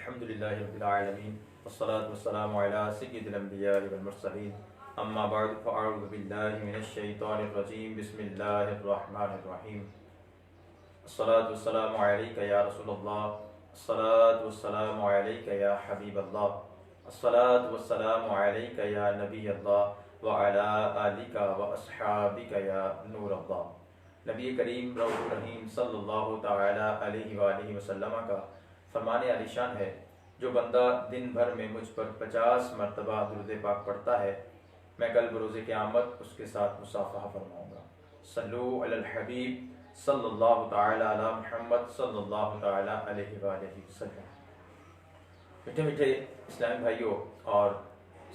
अल्हम्दुलिल्लाहि रब्बिल आलमीन वस्सलातु वस्सलामु अला सय्यिदिल अंबिया'i वल मुरसलीन अम्मा बअद फ़अऊज़ु बिल्लाहि मिनश शैतानिर रजीम बिस्मिल्लाहिर रहमानिर रहीम अस्सलातु वस्सलामु अलैका या रसूलल्लाह अस्सलातु वस्सलामु अलैका या हबीबल्लाह अस्सलातु वस्सलामु अलैका या नबियल्लाह व अला आलिका व अस्हाबिका या नूरल्लाह। नबी करीम रऊफ़ुर रहीम सल्लल्लाहु तआला अलैहि व आलिहि वसल्लम का फरमाने आलिशान है, जो बंदा दिन भर में मुझ पर 50 मरतबा दुरूद पाक पढ़ता है, मैं कल बरोज़े क़यामत उसके साथ मुसाफ़हा फरमाऊँगा। सल्लू अलल हबीब सल्लल्लाहु तआला अला मुहम्मद सल्लल्लाहु तआला अलैहि व आलिहि वसल्लम। मीठे मीठे इस्लामी भाइयों और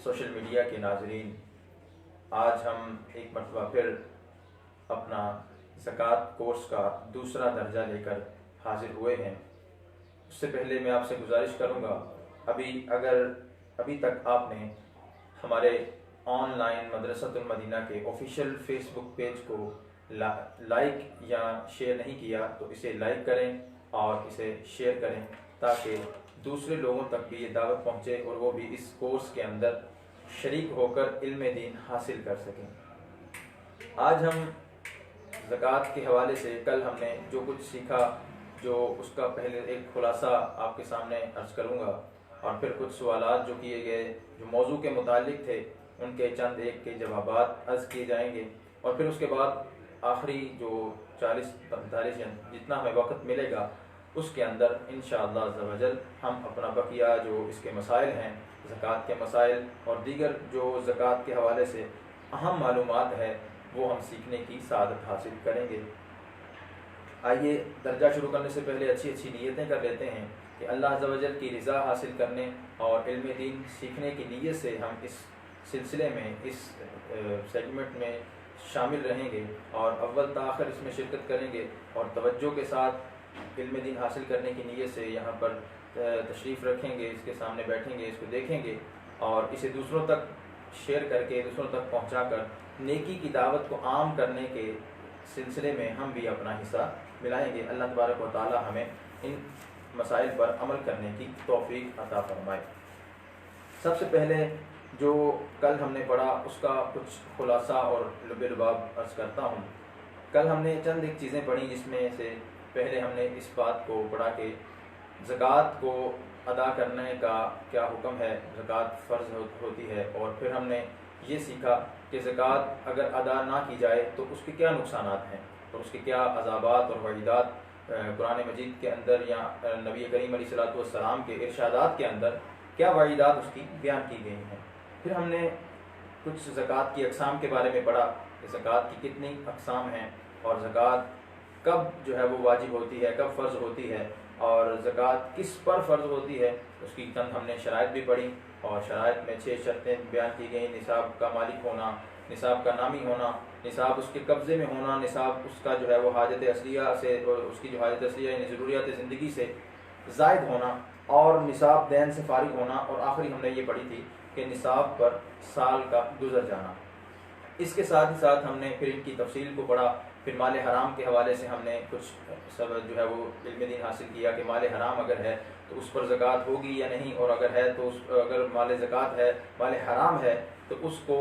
सोशल मीडिया के नाज़रीन, आज हम एक मरतबा फिर अपना ज़कात कोर्स का दूसरा दर्जा लेकर हाजिर हुए हैं। उससे पहले मैं आपसे गुजारिश करूंगा, अभी तक आपने हमारे ऑनलाइन मदरसतुल मदीना के ऑफिशियल फेसबुक पेज को लाइक या शेयर नहीं किया तो इसे लाइक करें और इसे शेयर करें, ताकि दूसरे लोगों तक भी ये दावत पहुँचे और वो भी इस कोर्स के अंदर शरीक होकर इल्म दीन हासिल कर सकें। आज हम ज़कात के हवाले से कल हमने जो कुछ सीखा, जो उसका पहले एक खुलासा आपके सामने अर्ज करूँगा और फिर कुछ सवालात जो किए गए, जो मौजू के मुतालिक थे, उनके चंद एक के जवाबात अर्ज किए जाएंगे और फिर उसके बाद आखिरी जो 40-45 जितना हमें वक्त मिलेगा उसके अंदर इंशाअल्लाह अज़्ज़ा वजल हम अपना बकिया जो इसके मसाइल हैं, ज़कात के मसाइल और दीगर जो ज़कात के हवाले से अहम मालूमात है, वो हम सीखने की सादत हासिल करेंगे। आइए दर्जा शुरू करने से पहले अच्छी अच्छी नीयतें कर लेते हैं कि अल्लाह अज़्ज़ा वजल की रिज़ा हासिल करने और इल्म दीन सीखने की नीयत से हम इस सिलसिले में, इस सेगमेंट में शामिल रहेंगे और अव्वल ताख़िर इसमें शिरकत करेंगे और तवज्जो के साथ इल्म दीन हासिल करने की नीयत से यहाँ पर तशरीफ़ रखेंगे, इसके सामने बैठेंगे, इसको देखेंगे और इसे दूसरों तक शेयर करके, दूसरों तक पहुँचाकर नेकी की दावत को आम करने के सिलसिले में हम भी अपना हिस्सा मिलाएंगे। अल्लाह तबारक व तआला हमें इन मसाइल पर अमल करने की तौफीक अता फरमाए। सबसे पहले जो कल हमने पढ़ा उसका कुछ खुलासा और लुब-ए-लुबाब अर्ज़ करता हूँ। कल हमने चंद एक चीज़ें पढ़ी, जिसमें से पहले हमने इस बात को पढ़ा कि ज़कात को अदा करने का क्या हुक्म है, ज़कात फ़र्ज़ होती है, और फिर हमने ये सीखा कि ज़कात अगर अदा ना की जाए तो उसके क्या नुकसानात हैं और उसके क्या अज़ाबात और वईदात कुरान मजीद के अंदर या नबी करीम अलैहिस्सलातु वस्सलाम के इरशादात के अंदर क्या वईदात उसकी बयान की गई हैं। फिर हमने कुछ ज़कात की अक़साम के बारे में पढ़ा कि ज़कात की कितनी अक़साम हैं और ज़कात कब जो है वो वाजिब होती है, कब फ़र्ज़ होती है और ज़कात किस पर फ़र्ज़ होती है। उसकी चंद हमने शराइत भी पढ़ी और शराइत में 6 शर्तें बयान की गई। निसाब का मालिक होना, निसाब का नामी होना, निसाब उसके कब्ज़े में होना, निसाब उसका जो है वो हाजत असलिया से, और उसकी जो हाजत असलिया यानी ज़रूरियात ज़िंदगी से ज़ायद होना, और निसाब दैन से फारिग होना, और आखिरी हमने ये पढ़ी थी कि निसाब पर साल का गुजर जाना। इसके साथ ही साथ हमने फिर इनकी तफसील को पढ़ा। फिर माल हराम के हवाले से हमने कुछ सब जो है वो इल्म दीन हासिल किया कि माल हराम अगर है तो उस पर ज़कात होगी या नहीं, और अगर है तो अगर माल ज़कात है, माल हराम है, तो उसको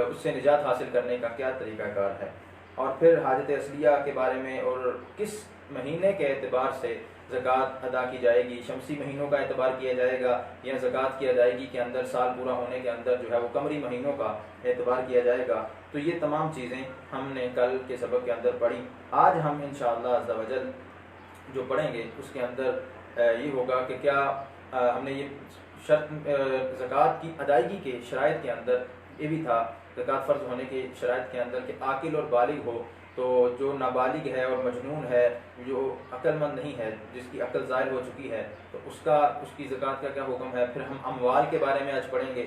उससे निजात हासिल करने का क्या तरीक़ाकार है। और फिर हाजत असलिया के बारे में और किस महीने के एतबार से ज़कात अदा की जाएगी, शमसी महीनों का एतबार किया जाएगा या ज़कात की अदायगी के अंदर साल पूरा होने के अंदर जो है वो कमरी महीनों का एतबार किया जाएगा। तो ये तमाम चीज़ें हमने कल के सबक के अंदर पढ़ी। आज हम इंशाअल्लाह अज़्ज़ा वजल जो पढ़ेंगे उसके अंदर ये होगा कि क्या हमने ये शर्त ज़कात की अदायगी के शराइत के अंदर ये भी था, ज़कात फ़र्ज़ होने के शराइत के अंदर कि आकिल और बालिग हो। तो जो नाबालिग है और मजनून है, जो अक्लमंद नहीं है, जिसकी अक्ल ज़ाहिर हो चुकी है, तो उसकी ज़कात का क्या हुक्म है। फिर हम अमवाल के बारे में आज पढ़ेंगे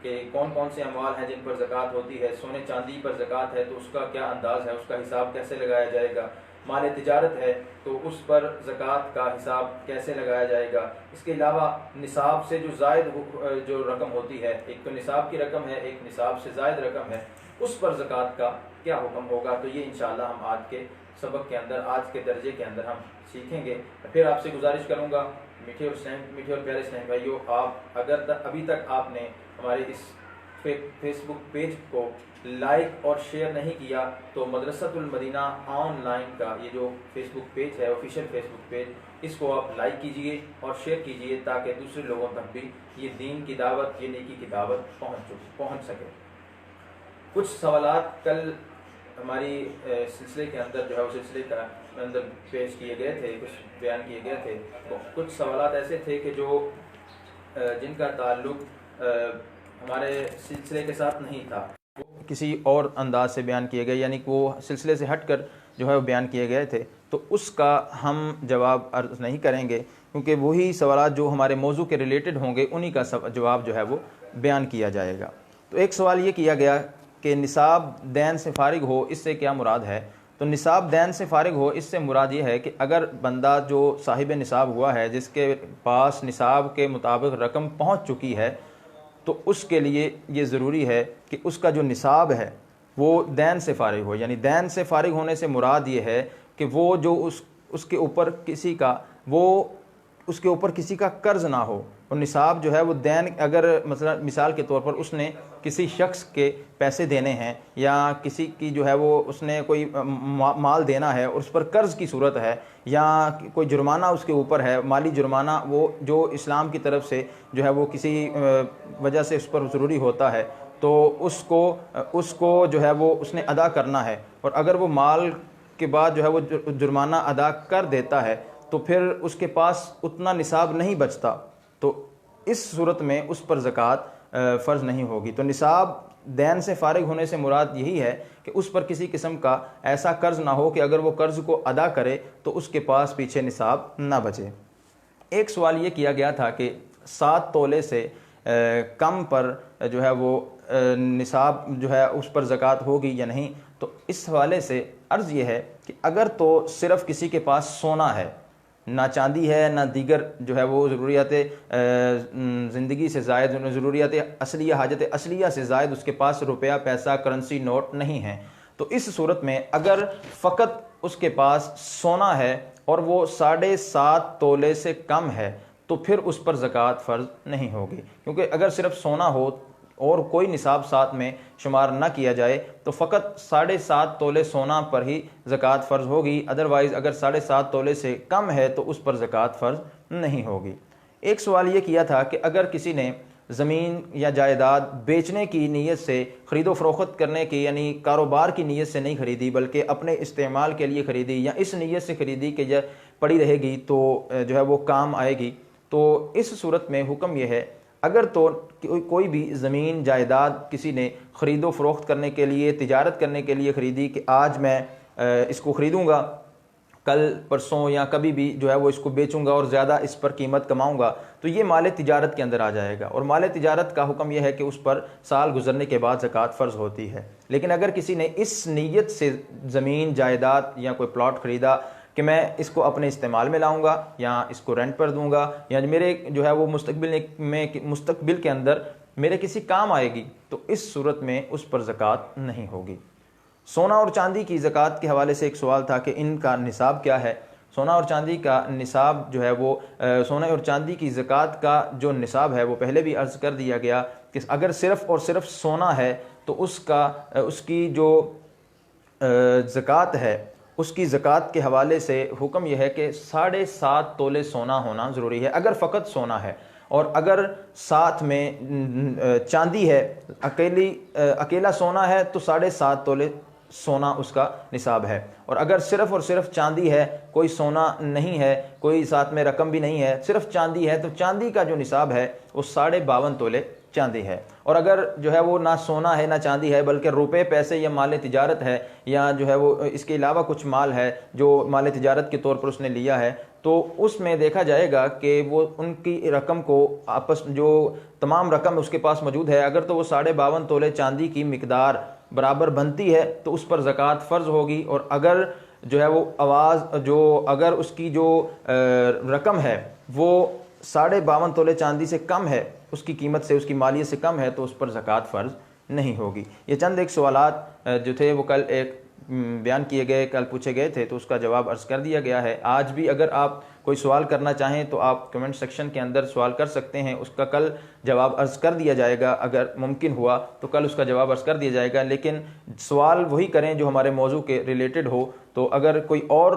कि कौन कौन से अमवाल हैं जिन पर ज़कात होती है। सोने चांदी पर ज़कात है तो उसका क्या अंदाज़ है, उसका हिसाब कैसे लगाया जाएगा। माल तिजारत है तो उस पर ज़कात का हिसाब कैसे लगाया जाएगा। इसके अलावा निसाब से जो ज़ायद जो रकम होती है, एक तो निसाब की रकम है, एक निसाब से ज़ायद रकम है, उस पर ज़कात का क्या हुक्म होगा। तो ये इंशाअल्लाह हम आज के सबक के अंदर, आज के दर्जे के अंदर हम सीखेंगे। फिर आपसे गुजारिश करूँगा मीठे और प्यारे इस्लामी भाइयों, आप अगर अभी तक आपने हमारे इस फेसबुक पेज को लाइक और शेयर नहीं किया तो मदरसतुल मदीना ऑनलाइन का ये जो फेसबुक पेज है, ऑफिशियल फेसबुक पेज, इसको आप लाइक कीजिए और शेयर कीजिए ताकि दूसरे लोगों तक भी ये दीन की दावत, ये नेकी की दावत पहुंच सके। कुछ सवालात कल हमारी सिलसिले के अंदर जो है वो सिलसिले का अंदर पेश किए गए थे, कुछ बयान किए गए थे। तो कुछ सवालात ऐसे थे कि जो जिनका ताल्लुक हमारे सिलसिले के साथ नहीं था, वो किसी और अंदाज से बयान किए गए, यानी कि वो सिलसिले से हटकर जो है वो बयान किए गए थे। तो उसका हम जवाब अर्ज़ नहीं करेंगे, क्योंकि वही सवालात जो हमारे मौजू के रिलेटेड होंगे उन्हीं का जवाब जो है वो बयान किया जाएगा। तो एक सवाल ये किया गया कि निसाब दैन से फारिग हो, इससे क्या मुराद है। तो निसाब दैन से फारिग हो, इससे मुराद ये है कि अगर बंदा जो साहिब निसाब हुआ है, जिसके पास निसाब के मुताबिक रकम पहुंच चुकी है, तो उसके लिए ये ज़रूरी है कि उसका जो निसाब है वो दैन से फारिग हो। यानी दैन से फारिग होने से मुराद ये है कि वो जो उसके ऊपर किसी का कर्ज ना हो। और निसाब जो है वो दैन, अगर मतलब मिसाल के तौर पर उसने किसी शख्स के पैसे देने हैं या किसी की जो है वो उसने कोई माल देना है और उस पर कर्ज की सूरत है, या कोई जुर्माना उसके ऊपर है, माली जुर्माना, वो जो इस्लाम की तरफ से जो है वो किसी वजह से उस पर ज़रूरी होता है, तो उसको जो है वो उसने अदा करना है। और अगर वो माल के बाद जो है वो जुर्माना अदा कर देता है तो फिर उसके पास उतना निसाब नहीं बचता, तो इस सूरत में उस पर ज़कात फ़र्ज़ नहीं होगी। तो निसाब दैन से फारिग होने से मुराद यही है कि उस पर किसी किस्म का ऐसा कर्ज़ ना हो कि अगर वो कर्ज़ को अदा करे तो उसके पास पीछे निसाब ना बचे। एक सवाल ये किया गया था कि 7 तोले से कम पर जो है वो निसाब जो है उस पर ज़कात होगी या नहीं। तो इस हवाले से अर्ज़ ये है कि अगर तो सिर्फ़ किसी के पास सोना है, ना चांदी है, ना दीगर जो है वो ज़रूरियात ज़िंदगी से ज़ायद, ज़रूरियात असलिया, हाजत असलिया से ज़ायद उसके पास रुपया, पैसा, करेंसी, नोट नहीं है, तो इस सूरत में अगर फ़कत उसके पास सोना है और वो 7.5 तोले से कम है तो फिर उस पर ज़कात फ़र्ज़ नहीं होगी। क्योंकि अगर सिर्फ सोना हो और कोई निसाब साथ में शुमार ना किया जाए तो फ़कत 7.5 तोले सोना पर ही ज़कात फ़र्ज़ होगी। अदरवाइज़ अगर 7.5 तोले से कम है तो उस पर ज़कात फ़र्ज़ नहीं होगी। एक सवाल ये किया था कि अगर किसी ने ज़मीन या जायदाद बेचने की नीयत से, ख़रीदो फ़रोख्त करने की यानी कारोबार की नीयत से नहीं ख़रीदी बल्कि अपने इस्तेमाल के लिए ख़रीदी, या इस नीयत से ख़रीदी कि जब पड़ी रहेगी तो जो है वो काम आएगी, तो इस सूरत में हुक्म यह है, अगर तो कोई भी ज़मीन जायदाद किसी ने ख़रीदो फ़रोख्त करने के लिए, तिजारत करने के लिए ख़रीदी कि आज मैं इसको ख़रीदूँगा, कल परसों या कभी भी जो है वो इसको बेचूंगा और ज़्यादा इस पर कीमत कमाऊंगा, तो ये माल तिजारत के अंदर आ जाएगा। और माल तिजारत का हुक्म यह है कि उस पर साल गुजरने के बाद ज़कात फ़र्ज़ होती है। लेकिन अगर किसी ने इस नीयत से ज़मीन जायदाद या कोई प्लॉट ख़रीदा कि मैं इसको अपने इस्तेमाल में लाऊंगा या इसको रेंट पर दूंगा या मेरे जो है वो मुस्तकबिल के अंदर मेरे किसी काम आएगी, तो इस सूरत में उस पर ज़कात नहीं होगी। सोना और चांदी की ज़कात के हवाले से एक सवाल था कि इनका निसाब क्या है। सोना और चांदी का निसाब जो है वो सोना और चांदी की ज़कात का जो निसाब है वो पहले भी अर्ज़ कर दिया गया कि अगर सिर्फ़ और सिर्फ सोना है तो उसकी जो ज़कात है उसकी ज़कात के हवाले से हुक्म यह है कि 7.5 तोले सोना होना ज़रूरी है अगर फ़कत सोना है। और अगर साथ में चांदी है, अकेला सोना है तो 7.5 तोले सोना उसका निसाब है। और अगर सिर्फ़ और सिर्फ चांदी है, कोई सोना नहीं है, कोई साथ में रकम भी नहीं है, सिर्फ चांदी है, तो चांदी का जो निसाब है वो 52.5 तोले चांदी है। और अगर जो है वो ना सोना है ना चांदी है बल्कि रुपए, पैसे या माल तिजारत है या जो है वो इसके अलावा कुछ माल है जो माल तिजारत के तौर पर उसने लिया है, तो उसमें देखा जाएगा कि वो उनकी रकम को आपस जो तमाम रकम उसके पास मौजूद है, अगर तो वो 52.5 तोले चांदी की मिकदार बराबर बनती है तो उस पर ज़कात फ़र्ज़ होगी। और अगर जो है वो अगर उसकी जो रकम है वो 52.5 तोले चांदी से कम है, उसकी कीमत से, उसकी मालियत से कम है, तो उस पर ज़कात फ़र्ज़ नहीं होगी। ये चंद एक सवालात जो थे वो कल एक बयान किए गए, कल पूछे गए थे, तो उसका जवाब अर्ज़ कर दिया गया है। आज भी अगर आप कोई सवाल करना चाहें तो आप कमेंट सेक्शन के अंदर सवाल कर सकते हैं, उसका कल जवाब अर्ज़ कर दिया जाएगा। अगर मुमकिन हुआ तो कल उसका जवाब अर्ज़ कर दिया जाएगा, लेकिन सवाल वही करें जो हमारे मौजू के रिलेटेड हो। तो अगर कोई और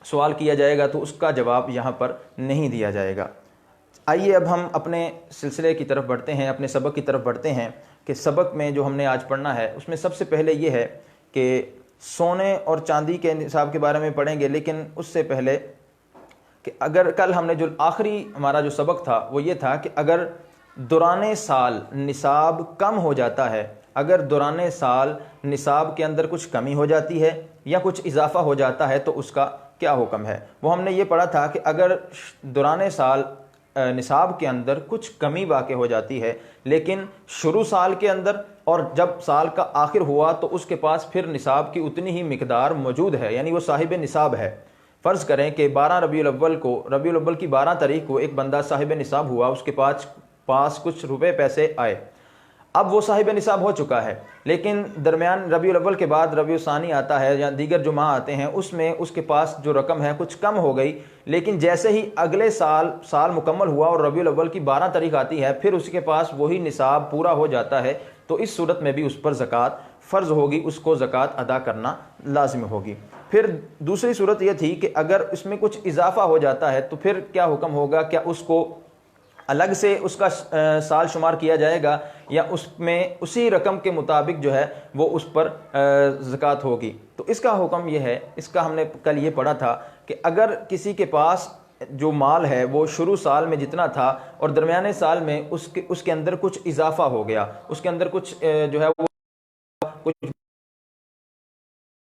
सवाल किया जाएगा तो उसका जवाब यहाँ पर नहीं दिया जाएगा। आइए अब हम अपने सिलसिले की तरफ बढ़ते हैं, अपने सबक की तरफ बढ़ते हैं कि सबक में जो हमने आज पढ़ना है उसमें सबसे पहले ये है कि सोने और चांदी के निसाब के बारे में पढ़ेंगे। लेकिन उससे पहले कि अगर कल हमने जो आखिरी हमारा जो सबक था वो ये था कि अगर दौरान साल निसाब कम हो जाता है, अगर दौरान साल निसाब के अंदर कुछ कमी हो जाती है या कुछ इजाफा हो जाता है तो उसका क्या हुक्म है। वो हमने ये पढ़ा था कि अगर दौरान साल निसाब के अंदर कुछ कमी वाक़ई हो जाती है, लेकिन शुरू साल के अंदर और जब साल का आखिर हुआ तो उसके पास फिर निसाब की उतनी ही मिकदार मौजूद है, यानी वो साहिब निसाब है। फ़र्ज़ करें कि 12 रबीउल अव्वल की 12 तारीख को एक बंदा साहिब निसाब हुआ, उसके पास कुछ रुपए पैसे आए, अब वो साहिब निसाब हो चुका है। लेकिन दरमियान रबीउल अव्वल के बाद रबीउल सानी आता है या दीगर जो माह आते हैं, उसमें उसके पास जो रकम है कुछ कम हो गई। लेकिन जैसे ही अगले साल मुकम्मल हुआ और रबीउल अव्वल की 12 तारीख आती है, फिर उसके पास वही निसाब पूरा हो जाता है, तो इस सूरत में भी उस पर ज़कात फ़र्ज़ होगी, उसको ज़कात अदा करना लाजिम होगी। फिर दूसरी सूरत यह थी कि अगर इसमें कुछ इजाफा हो जाता है तो फिर क्या हुक्म होगा, क्या उसको अलग से उसका साल शुमार किया जाएगा या उसमें उसी रकम के मुताबिक जो है वो उस पर ज़कात होगी। तो इसका हुक्म ये है, इसका हमने कल ये पढ़ा था कि अगर किसी के पास जो माल है वो शुरू साल में जितना था और दरमियाने साल में उसके अंदर कुछ इजाफा हो गया, उसके अंदर कुछ जो है वो कुछ,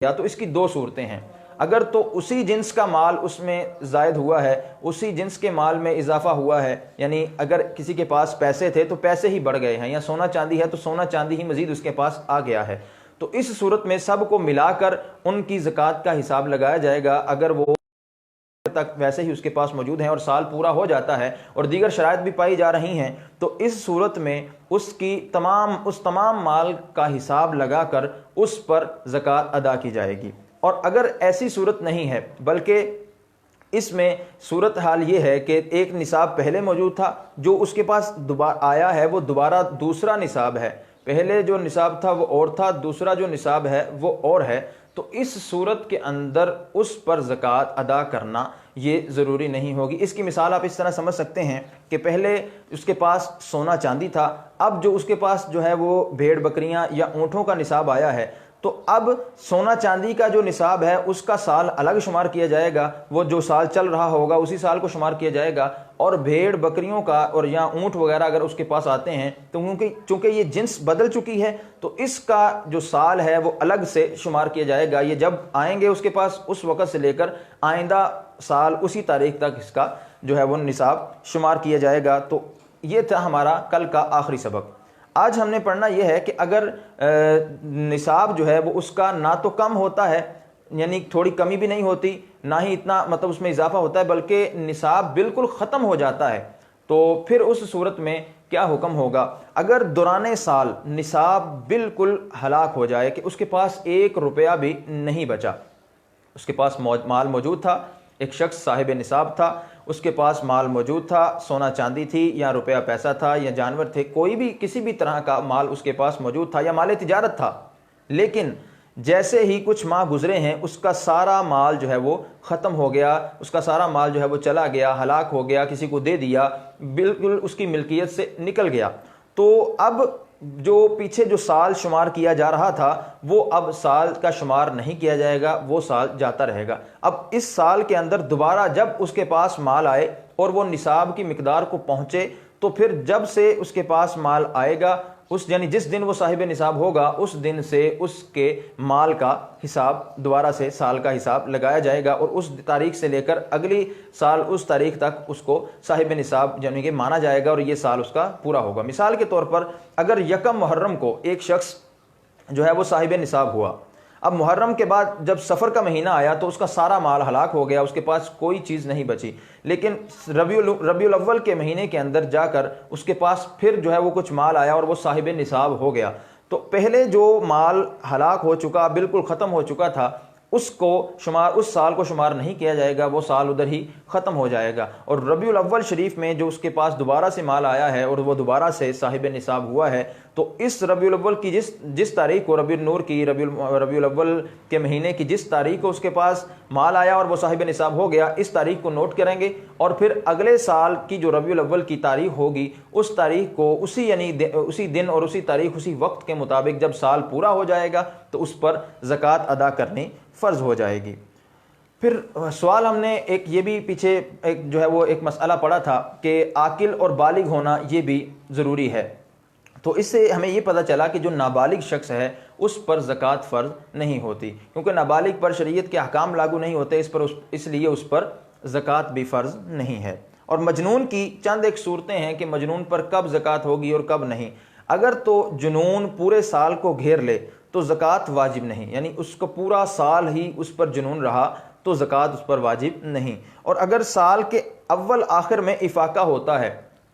या तो इसकी दो सूरतें हैं। अगर तो उसी जिन्स का माल उसमें ज़ायद हुआ है, उसी जिन्स के माल में इजाफा हुआ है, यानी अगर किसी के पास पैसे थे तो पैसे ही बढ़ गए हैं, या सोना चांदी है तो सोना चांदी ही मजीद उसके पास आ गया है, तो इस सूरत में सब को मिलाकर उनकी ज़कात का हिसाब लगाया जाएगा। अगर वो तक वैसे ही उसके पास मौजूद हैं और साल पूरा हो जाता है और दीगर शराइत भी पाई जा रही हैं, तो इस सूरत में उसकी तमाम माल का हिसाब लगाकर उस पर ज़कात अदा की जाएगी। और अगर ऐसी सूरत नहीं है, बल्कि इसमें सूरत हाल ये है कि एक निसाब पहले मौजूद था, जो उसके पास दोबारा आया है वो दोबारा दूसरा निसाब है, पहले जो निसाब था वो और था, दूसरा जो निसाब है वो और है, तो इस सूरत के अंदर उस पर ज़कात अदा करना ये ज़रूरी नहीं होगी। इसकी मिसाल आप इस तरह समझ सकते हैं कि पहले उसके पास सोना चांदी था, अब जो उसके पास जो है वो भेड़ बकरियां या ऊँटों का निसाब आया है, तो अब सोना चांदी का जो निसाब है उसका साल अलग शुमार किया जाएगा, वो जो साल चल रहा होगा उसी साल को शुमार किया जाएगा। और भेड़ बकरियों का और या ऊँट वगैरह अगर उसके पास आते हैं तो चूँकि ये जिन्स बदल चुकी है तो इसका जो साल है वो अलग से शुमार किया जाएगा। ये जब आएंगे उसके पास उस वक़्त से लेकर आइंदा साल उसी तारीख तक इसका जो है वो निसाब शुमार किया जाएगा। तो ये था हमारा कल का आखिरी सबक। आज हमने पढ़ना यह है कि अगर निसाब जो है वो उसका ना तो कम होता है, यानी थोड़ी कमी भी नहीं होती, ना ही इतना मतलब उसमें इजाफा होता है, बल्कि निसाब बिल्कुल ख़त्म हो जाता है, तो फिर उस सूरत में क्या हुक्म होगा। अगर दौरान साल निसाब बिल्कुल हलाक हो जाए कि उसके पास 1 रुपया भी नहीं बचा, उसके पास माल मौजूद था, एक शख्स साहिब निसाब था, उसके पास माल मौजूद था, सोना चांदी थी या रुपया पैसा था या जानवर थे, कोई भी किसी भी तरह का माल उसके पास मौजूद था या माल तिजारत था, लेकिन जैसे ही कुछ माह गुजरे हैं उसका सारा माल जो है वो ख़त्म हो गया, उसका सारा माल जो है वो चला गया, हलाक हो गया, किसी को दे दिया, बिल्कुल उसकी मिल्कियत से निकल गया। तो अब जो पीछे जो साल शुमार किया जा रहा था वो अब साल का शुमार नहीं किया जाएगा, वो साल जाता रहेगा। अब इस साल के अंदर दोबारा जब उसके पास माल आए और वो निसाब की मिकदार को पहुँचे, तो फिर जब से उसके पास माल आएगा उस यानी जिस दिन वो साहिब निसाब होगा उस दिन से उसके माल का हिसाब दोबारा से साल का हिसाब लगाया जाएगा और उस तारीख से लेकर अगली साल उस तारीख तक उसको साहिब निसाब यानी कि माना जाएगा और ये साल उसका पूरा होगा। मिसाल के तौर पर अगर यकम मुहर्रम को एक शख्स जो है वो साहिब निसाब हुआ, अब मुहर्रम के बाद जब सफ़र का महीना आया तो उसका सारा माल हलाक हो गया, उसके पास कोई चीज़ नहीं बची, लेकिन रबीउल अव्वल के महीने के अंदर जाकर उसके पास फिर जो है वो कुछ माल आया और वो साहिब निसाब हो गया। तो पहले जो माल हलाक हो चुका, बिल्कुल ख़त्म हो चुका था, उसको शुमार, उस साल को शुमार नहीं किया जाएगा, वो साल उधर ही ख़त्म हो जाएगा। और रबीउल अव्वल शरीफ में जो उसके पास दोबारा से माल आया है और वो दोबारा से साहिब निसाब हुआ है, तो इस रबीउल अव्वल की जिस तारीख को, रबीउल नूर की रबीउल अव्वल के महीने की जिस तारीख को उसके पास माल आया और वो साहिब निसाब हो गया, इस तारीख को नोट करेंगे और फिर अगले साल की जो रबीउल अव्वल की तारीख होगी उस तारीख को उसी दिन और उसी तारीख उसी वक्त के मुताबिक जब साल पूरा हो जाएगा तो उस पर ज़कात अदा करनी फ़र्ज हो जाएगी। फिर सवाल हमने एक ये भी पीछे एक जो है वो एक मसला पढ़ा था कि आकिल और बालिग होना ये भी ज़रूरी है। तो इससे हमें ये पता चला कि जो नाबालिग शख्स है उस पर ज़कात फ़र्ज नहीं होती, क्योंकि नाबालिग पर शरीयत के अहकाम लागू नहीं होते, इसलिए उस पर ज़कात भी फ़र्ज नहीं है। और मजनून की चंद एक सूरतें हैं कि मजनून पर कब ज़कात होगी और कब नहीं। अगर तो जुनून पूरे साल को घेर ले तो ज़कात वाजिब नहीं, यानी उसको पूरा साल ही उस पर जुनून रहा तो ज़कात उस पर वाजिब नहीं। और अगर साल के अव्वल आखिर में इफाका होता है,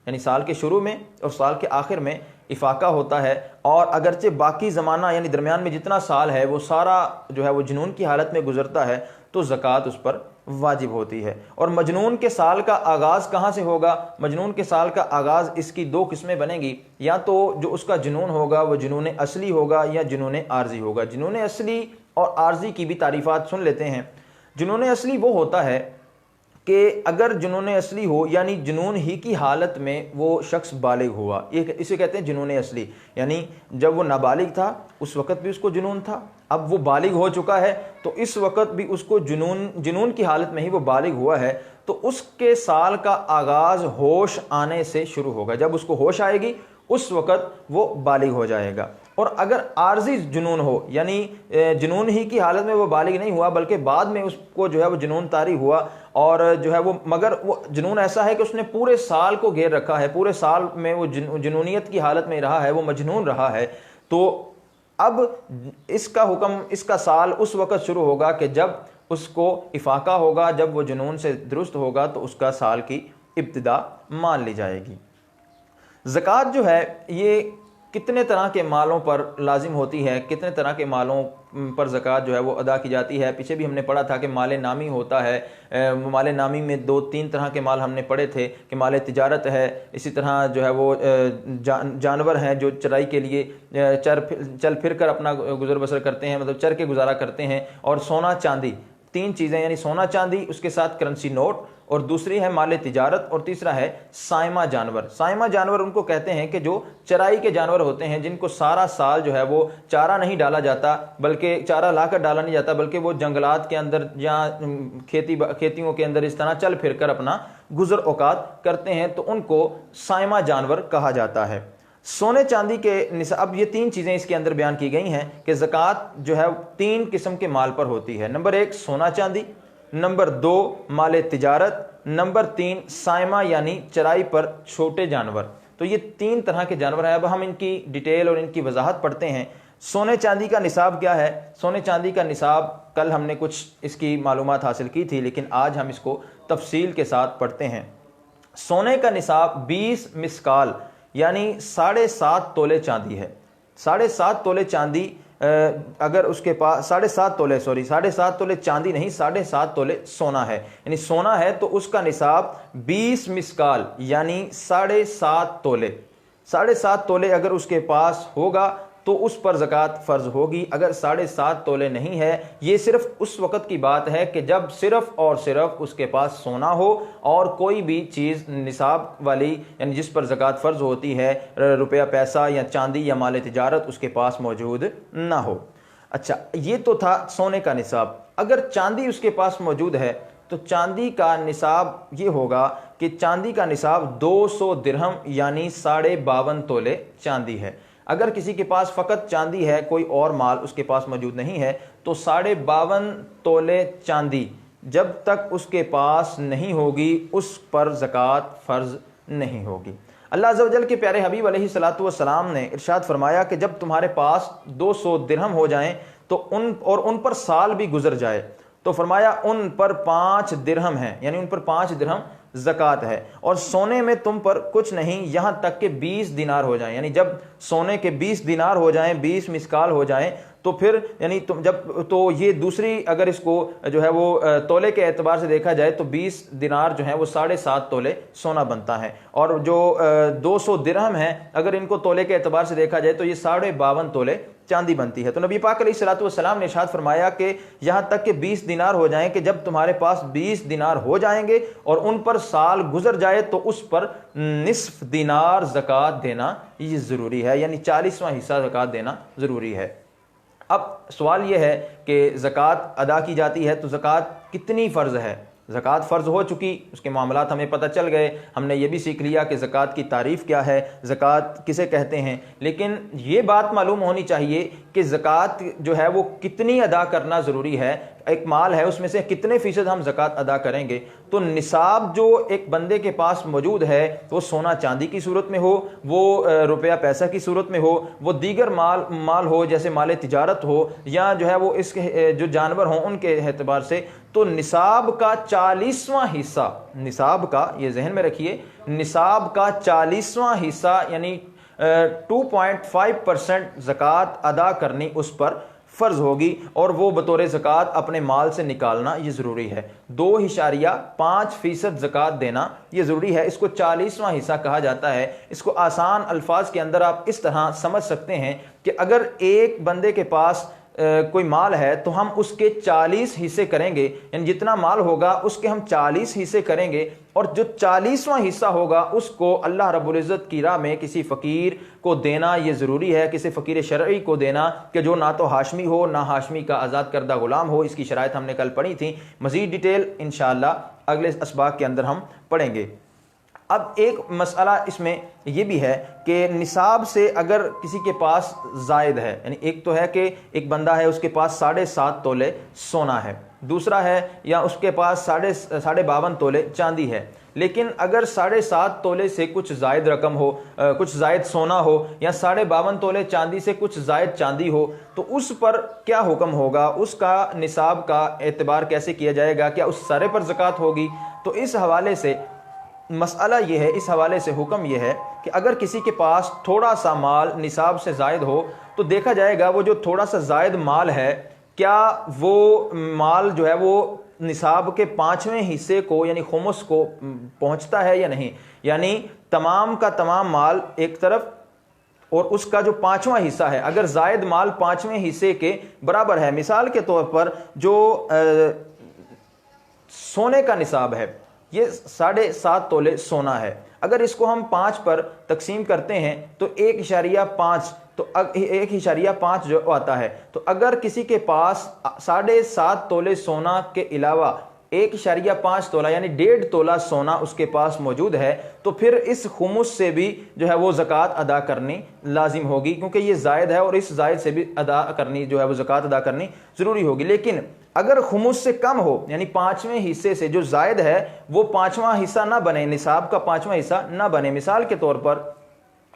यानी साल के शुरू में और साल के आखिर में इफाका होता है, और अगरचे बाकी ज़माना यानी दरमियान में जितना साल है वो सारा जो है वो जुनून की हालत में गुजरता है, तो ज़कात उस पर वाजिब होती है। और मजनून के साल का आगाज़ कहाँ से होगा? मजनून के साल का आगाज़, इसकी दो किस्में बनेंगी, या तो जो उसका जुनून होगा वो जुनून असली होगा या जुनून आर्जी होगा। जुनून असली और आर्जी की भी तारीफ़ात सुन लेते हैं। जुनून असली वो होता है कि अगर जुनून असली हो यानी जुनून ही की हालत में वो शख्स बालिग हुआ, इसे कहते हैं जुनून असली। यानी जब वो नाबालिग था उस वक़्त भी उसको जुनून था, अब वो बालिग हो चुका है तो इस वक़्त भी उसको जुनून की हालत में ही वो बालिग हुआ है, तो उसके साल का आगाज़ होश आने से शुरू होगा। जब उसको होश आएगी उस वक़्त वो बालिग हो जाएगा। और अगर आर्जी जुनून हो, यानी जुनून ही की हालत में वो बालिग नहीं हुआ बल्कि बाद में उसको जो है वो जुनून तारी हुआ, और जो है वो मगर वो जुनून ऐसा है कि उसने पूरे साल को घेर रखा है, पूरे साल में वो जुनूनियत की हालत में रहा है, वो मजनून रहा है, तो अब इसका हुक्म, इसका साल उस वक़्त शुरू होगा कि जब उसको इफाका होगा, जब वो जुनून से दुरुस्त होगा तो उसका साल की इब्तिदा मान ली जाएगी। ज़कात जो है ये कितने तरह के मालों पर लाजिम होती है, कितने तरह के मालों पर ज़कात जो है वो अदा की जाती है। पीछे भी हमने पढ़ा था कि माल नामी होता है। माल नामी में 2-3 तरह के माल हमने पढ़े थे कि माल तिजारत है, इसी तरह जो है वो जानवर हैं जो चराई के लिए चल फिर कर अपना गुजर बसर करते हैं, मतलब चर के गुजारा करते हैं, और सोना चांदी, 3 चीज़ें, यानी सोना चांदी, उसके साथ करेंसी नोट, और दूसरी है माल तिजारत, और तीसरा है साइमा जानवर। साइमा जानवर उनको कहते हैं कि जो चराई के जानवर होते हैं, जिनको सारा साल जो है वो चारा नहीं डाला जाता, बल्कि चारा लाकर डाला नहीं जाता, बल्कि वो जंगलात के अंदर या खेतियों के अंदर इस तरह चल फिर कर अपना गुजर औकात करते हैं, तो उनको साइमा जानवर कहा जाता है। सोने चांदी के निसाब, ये 3 चीज़ें इसके अंदर बयान की गई हैं कि ज़कात जो है 3 किस्म के माल पर होती है। नंबर 1 सोना चांदी, नंबर 2 माल तिजारत, नंबर 3 साइमा यानी चराई पर छोटे जानवर। तो ये 3 तरह के जानवर हैं। अब हम इनकी डिटेल और इनकी वजाहत पढ़ते हैं। सोने चांदी का निसाब क्या है? सोने चांदी का निसाब, कल हमने कुछ इसकी मालूमात हासिल की थी, लेकिन आज हम इसको तफसील के साथ पढ़ते हैं। सोने का निसाब 20 मिसकाल यानी 7.5 तोले चांदी है। 7.5 तोले चांदी अगर उसके पास 7.5 तोले, सॉरी 7.5 तोले चांदी नहीं, 7.5 तोले सोना है, यानी सोना है तो उसका निसाब 20 मिसकाल यानी 7.5 तोले। 7.5 तोले अगर उसके पास होगा तो उस पर ज़कात फ़र्ज होगी। अगर 7.5 तोले नहीं है, ये सिर्फ उस वक़्त की बात है कि जब सिर्फ और सिर्फ उसके पास सोना हो और कोई भी चीज़ निसाब वाली, यानी जिस पर ज़कात फ़र्ज होती है, रुपया पैसा या चांदी या माल तिजारत, उसके पास मौजूद ना हो। अच्छा, ये तो था सोने का निसाब। अगर चांदी उसके पास मौजूद है तो चांदी का निसाब ये होगा कि चांदी का निसाब 200 दिरहम यानी 52.5 तोले चांदी है। अगर किसी के पास फ़कत चांदी है, कोई और माल उसके पास मौजूद नहीं है, तो 52.5 तोले चांदी जब तक उसके पास नहीं होगी उस पर ज़कात फ़र्ज नहीं होगी। अल्लाह अज़्ज़ व जल के प्यारे हबीब अलैहिस्सलातु वस्सलाम ने इरशाद फरमाया कि जब तुम्हारे पास 200 दिरहम हो जाएं तो उन पर साल भी गुजर जाए, तो फरमाया उन पर 5 दिरहम हैं, यानी उन पर 5 दिरहम ज़कात है। और सोने में तुम पर कुछ नहीं यहाँ तक कि 20 दिनार हो जाएं, यानी जब सोने के 20 दिनार हो जाएं, 20 मिसकाल हो जाएं, तो फिर यानी तुम जब तो ये दूसरी अगर इसको जो है वो तोले के एतबार से देखा जाए तो 20 दिनार जो है वो 7.5 तोले सोना बनता है। और जो 200 दिरहम है अगर इनको तोले के एतबार से देखा जाए तो ये 52.5 तोले चांदी बनती है। तो नबी पाक अलैहिस्सलाम ने इरशाद फरमाया कि यहाँ तक कि 20 दिनार हो जाएं कि जब तुम्हारे पास 20 दिनार हो जाएंगे और उन पर साल गुजर जाए तो उस पर निस्फ दिनार ज़कात देना ये ज़रूरी है, यानी 40वां हिस्सा ज़कात देना ज़रूरी है। अब सवाल यह है कि ज़कात अदा की जाती है तो ज़कात कितनी फ़र्ज़ है। ज़कात फ़र्ज़ हो चुकी, उसके मामलात हमें पता चल गए, हमने ये भी सीख लिया कि ज़कात की तारीफ़ क्या है, ज़कात किसे कहते हैं। लेकिन ये बात मालूम होनी चाहिए कि ज़कात जो है वो कितनी अदा करना ज़रूरी है। एक माल है उसमें से कितने फ़ीसद हम ज़कात अदा करेंगे। तो निसाब जो एक बंदे के पास मौजूद है वो सोना चांदी की सूरत में हो, वो रुपया पैसा की सूरत में हो, वो दीगर माल हो जैसे माल तिजारत हो, या जो है वो इसके जो जानवर हों उनके एतबार से, तो निसाब का 40वां हिस्सा, निसाब का ये जहन में रखिए, निसाब का 40वां हिस्सा यानी 2.5% ज़कात अदा करनी उस पर फ़र्ज़ होगी और वो बतौर ज़कात अपने माल से निकालना ये ज़रूरी है। 2.5% ज़कात देना ये ज़रूरी है। इसको 40वां हिस्सा कहा जाता है। इसको आसान अल्फाज के अंदर आप इस तरह समझ सकते हैं कि अगर एक बंदे के पास कोई माल है तो हम उसके 40 हिस्से करेंगे, यानी जितना माल होगा उसके हम 40 हिस्से करेंगे, और जो 40वां हिस्सा होगा उसको अल्लाह रब्बुल इज़्ज़त की राह में किसी फ़कीर को देना ये ज़रूरी है, किसी फ़कीर शरई को देना कि जो ना तो हाशमी हो ना हाशमी का आज़ाद करदा ग़ुलाम हो। इसकी शराइत हमने कल पढ़ी थी, मज़ीद डिटेल इंशाअल्लाह अगले असबाक के अंदर हम पढ़ेंगे। अब एक मसला इसमें यह भी है कि निसाब से अगर किसी के पास जायद है, यानी एक तो है कि एक बंदा है उसके पास 7.5 तोले सोना है, दूसरा है या उसके पास 52 तोले चांदी है, लेकिन अगर 7.5 तोले से कुछ जायद रकम हो, कुछ जायद सोना हो, या 52 तोले चांदी से कुछ जायद चांदी हो, तो उस पर क्या हुक्म होगा, उसका निसाब का एतबार कैसे किया जाएगा, क्या उस सारे पर ज़कात होगी। तो इस हवाले से मसला ये है, इस हवाले से हुक्म ये है कि अगर किसी के पास थोड़ा सा माल निसाब से ज़ायद हो तो देखा जाएगा वो जो थोड़ा सा ज़ायद माल है क्या वो माल जो है वो निसाब के 5वें हिस्से को यानी खुमुस को पहुंचता है या नहीं। यानी तमाम का तमाम माल एक तरफ और उसका जो 5वां हिस्सा है, अगर ज़ायद माल 5वें हिस्से के बराबर है, मिसाल के तौर पर जो सोने का निसाब है ये 7.5 तोले सोना है, अगर इसको हम 5 पर तकसीम करते हैं तो 1.5, तो 1.5 जो आता है, तो अगर किसी के पास 7.5 तोले सोना के अलावा 1.5 तोला यानी 1.5 तोला सोना उसके पास मौजूद है, तो फिर इस खुमुस से भी जो है वो ज़कात अदा करनी लाजिम होगी, क्योंकि ये जायद है और इस जायद से भी अदा करनी जो है वो ज़कात अदा करनी ज़रूरी होगी। लेकिन अगर खुमुस से कम हो, यानी 5वें हिस्से से जो जायद है वो 5वां हिस्सा ना बने, निसाब का 5वां हिस्सा ना बने, मिसाल के तौर पर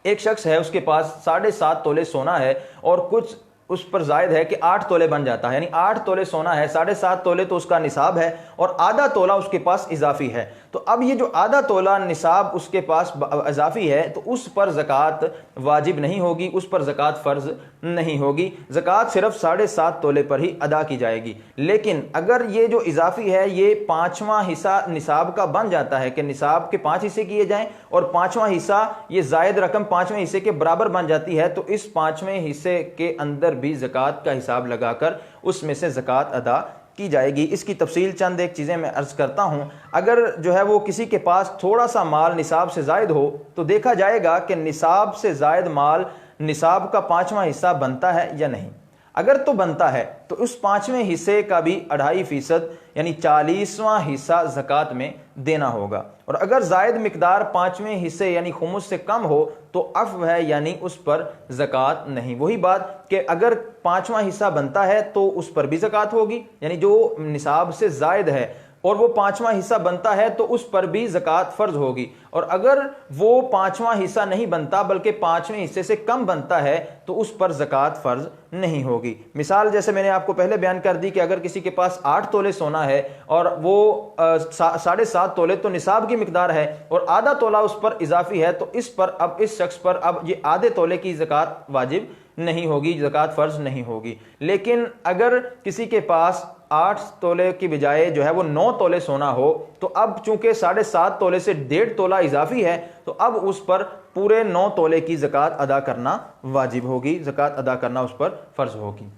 एक शख्स है उसके पास 7.5 तोले सोना है और कुछ उस पर जायद है कि 8 तोले बन जाता है, यानी 8 तोले सोना है, 7.5 तोले तो उसका निसाब है और आधा तोला उसके पास इजाफी है। तो अब ये जो आधा तोला निसाब उसके पास इजाफी है तो उस पर ज़कात वाजिब नहीं होगी, उस पर ज़कात फ़र्ज़ नहीं होगी, ज़कात सिर्फ 7.5 तोले पर ही अदा की जाएगी। लेकिन अगर ये जो इजाफी है ये 5वां हिस्सा निसाब का बन जाता है कि निसाब के 5 हिस्से किए जाएं और 5वां हिस्सा ये जायद रकम 5वें हिस्से के बराबर बन जाती है, तो इस 5वें हिस्से के अंदर भी ज़कात का हिसाब लगाकर उसमें से ज़कात अदा की जाएगी। इसकी तफसील चंद एक चीज़ें मैं अर्ज़ करता हूँ। अगर जो है वो किसी के पास थोड़ा सा माल निसाब से ज़ायद हो तो देखा जाएगा कि निसाब से ज़ायद माल निसाब का 5वां हिस्सा बनता है या नहीं। अगर तो बनता है तो उस 5वें हिस्से का भी 2.5% यानी 40वां हिस्सा ज़कात में देना होगा। और अगर जायद मिकदार 5वें हिस्से यानी खुमुस से कम हो तो अफ़्व है, यानी उस पर ज़कात नहीं। वही बात कि अगर 5वां हिस्सा बनता है तो उस पर भी ज़कात होगी, यानी जो निसाब से जायद है और वो 5वां हिस्सा बनता है तो उस पर भी ज़कात फ़र्ज होगी। और अगर वो 5वां हिस्सा नहीं बनता बल्कि 5वें हिस्से से कम बनता है तो उस पर ज़कात फ़र्ज नहीं होगी। मिसाल जैसे मैंने आपको पहले बयान कर दी कि अगर किसी के पास 8 तोले सोना है और वो 7.5 तोले तो निसाब की मिकदार है और आधा तोला उस पर इजाफी है, तो इस पर अब इस शख्स पर अब ये आधे तोले की ज़कात वाजिब नहीं होगी, ज़कात फ़र्ज नहीं होगी। लेकिन अगर किसी के पास 8 तोले की बजाय जो है वो 9 तोले सोना हो तो अब चूंकि 7.5 तोले से 1.5 तोला इजाफी है तो अब उस पर पूरे 9 तोले की ज़कात अदा करना वाजिब होगी, ज़कात अदा करना उस पर फ़र्ज होगी।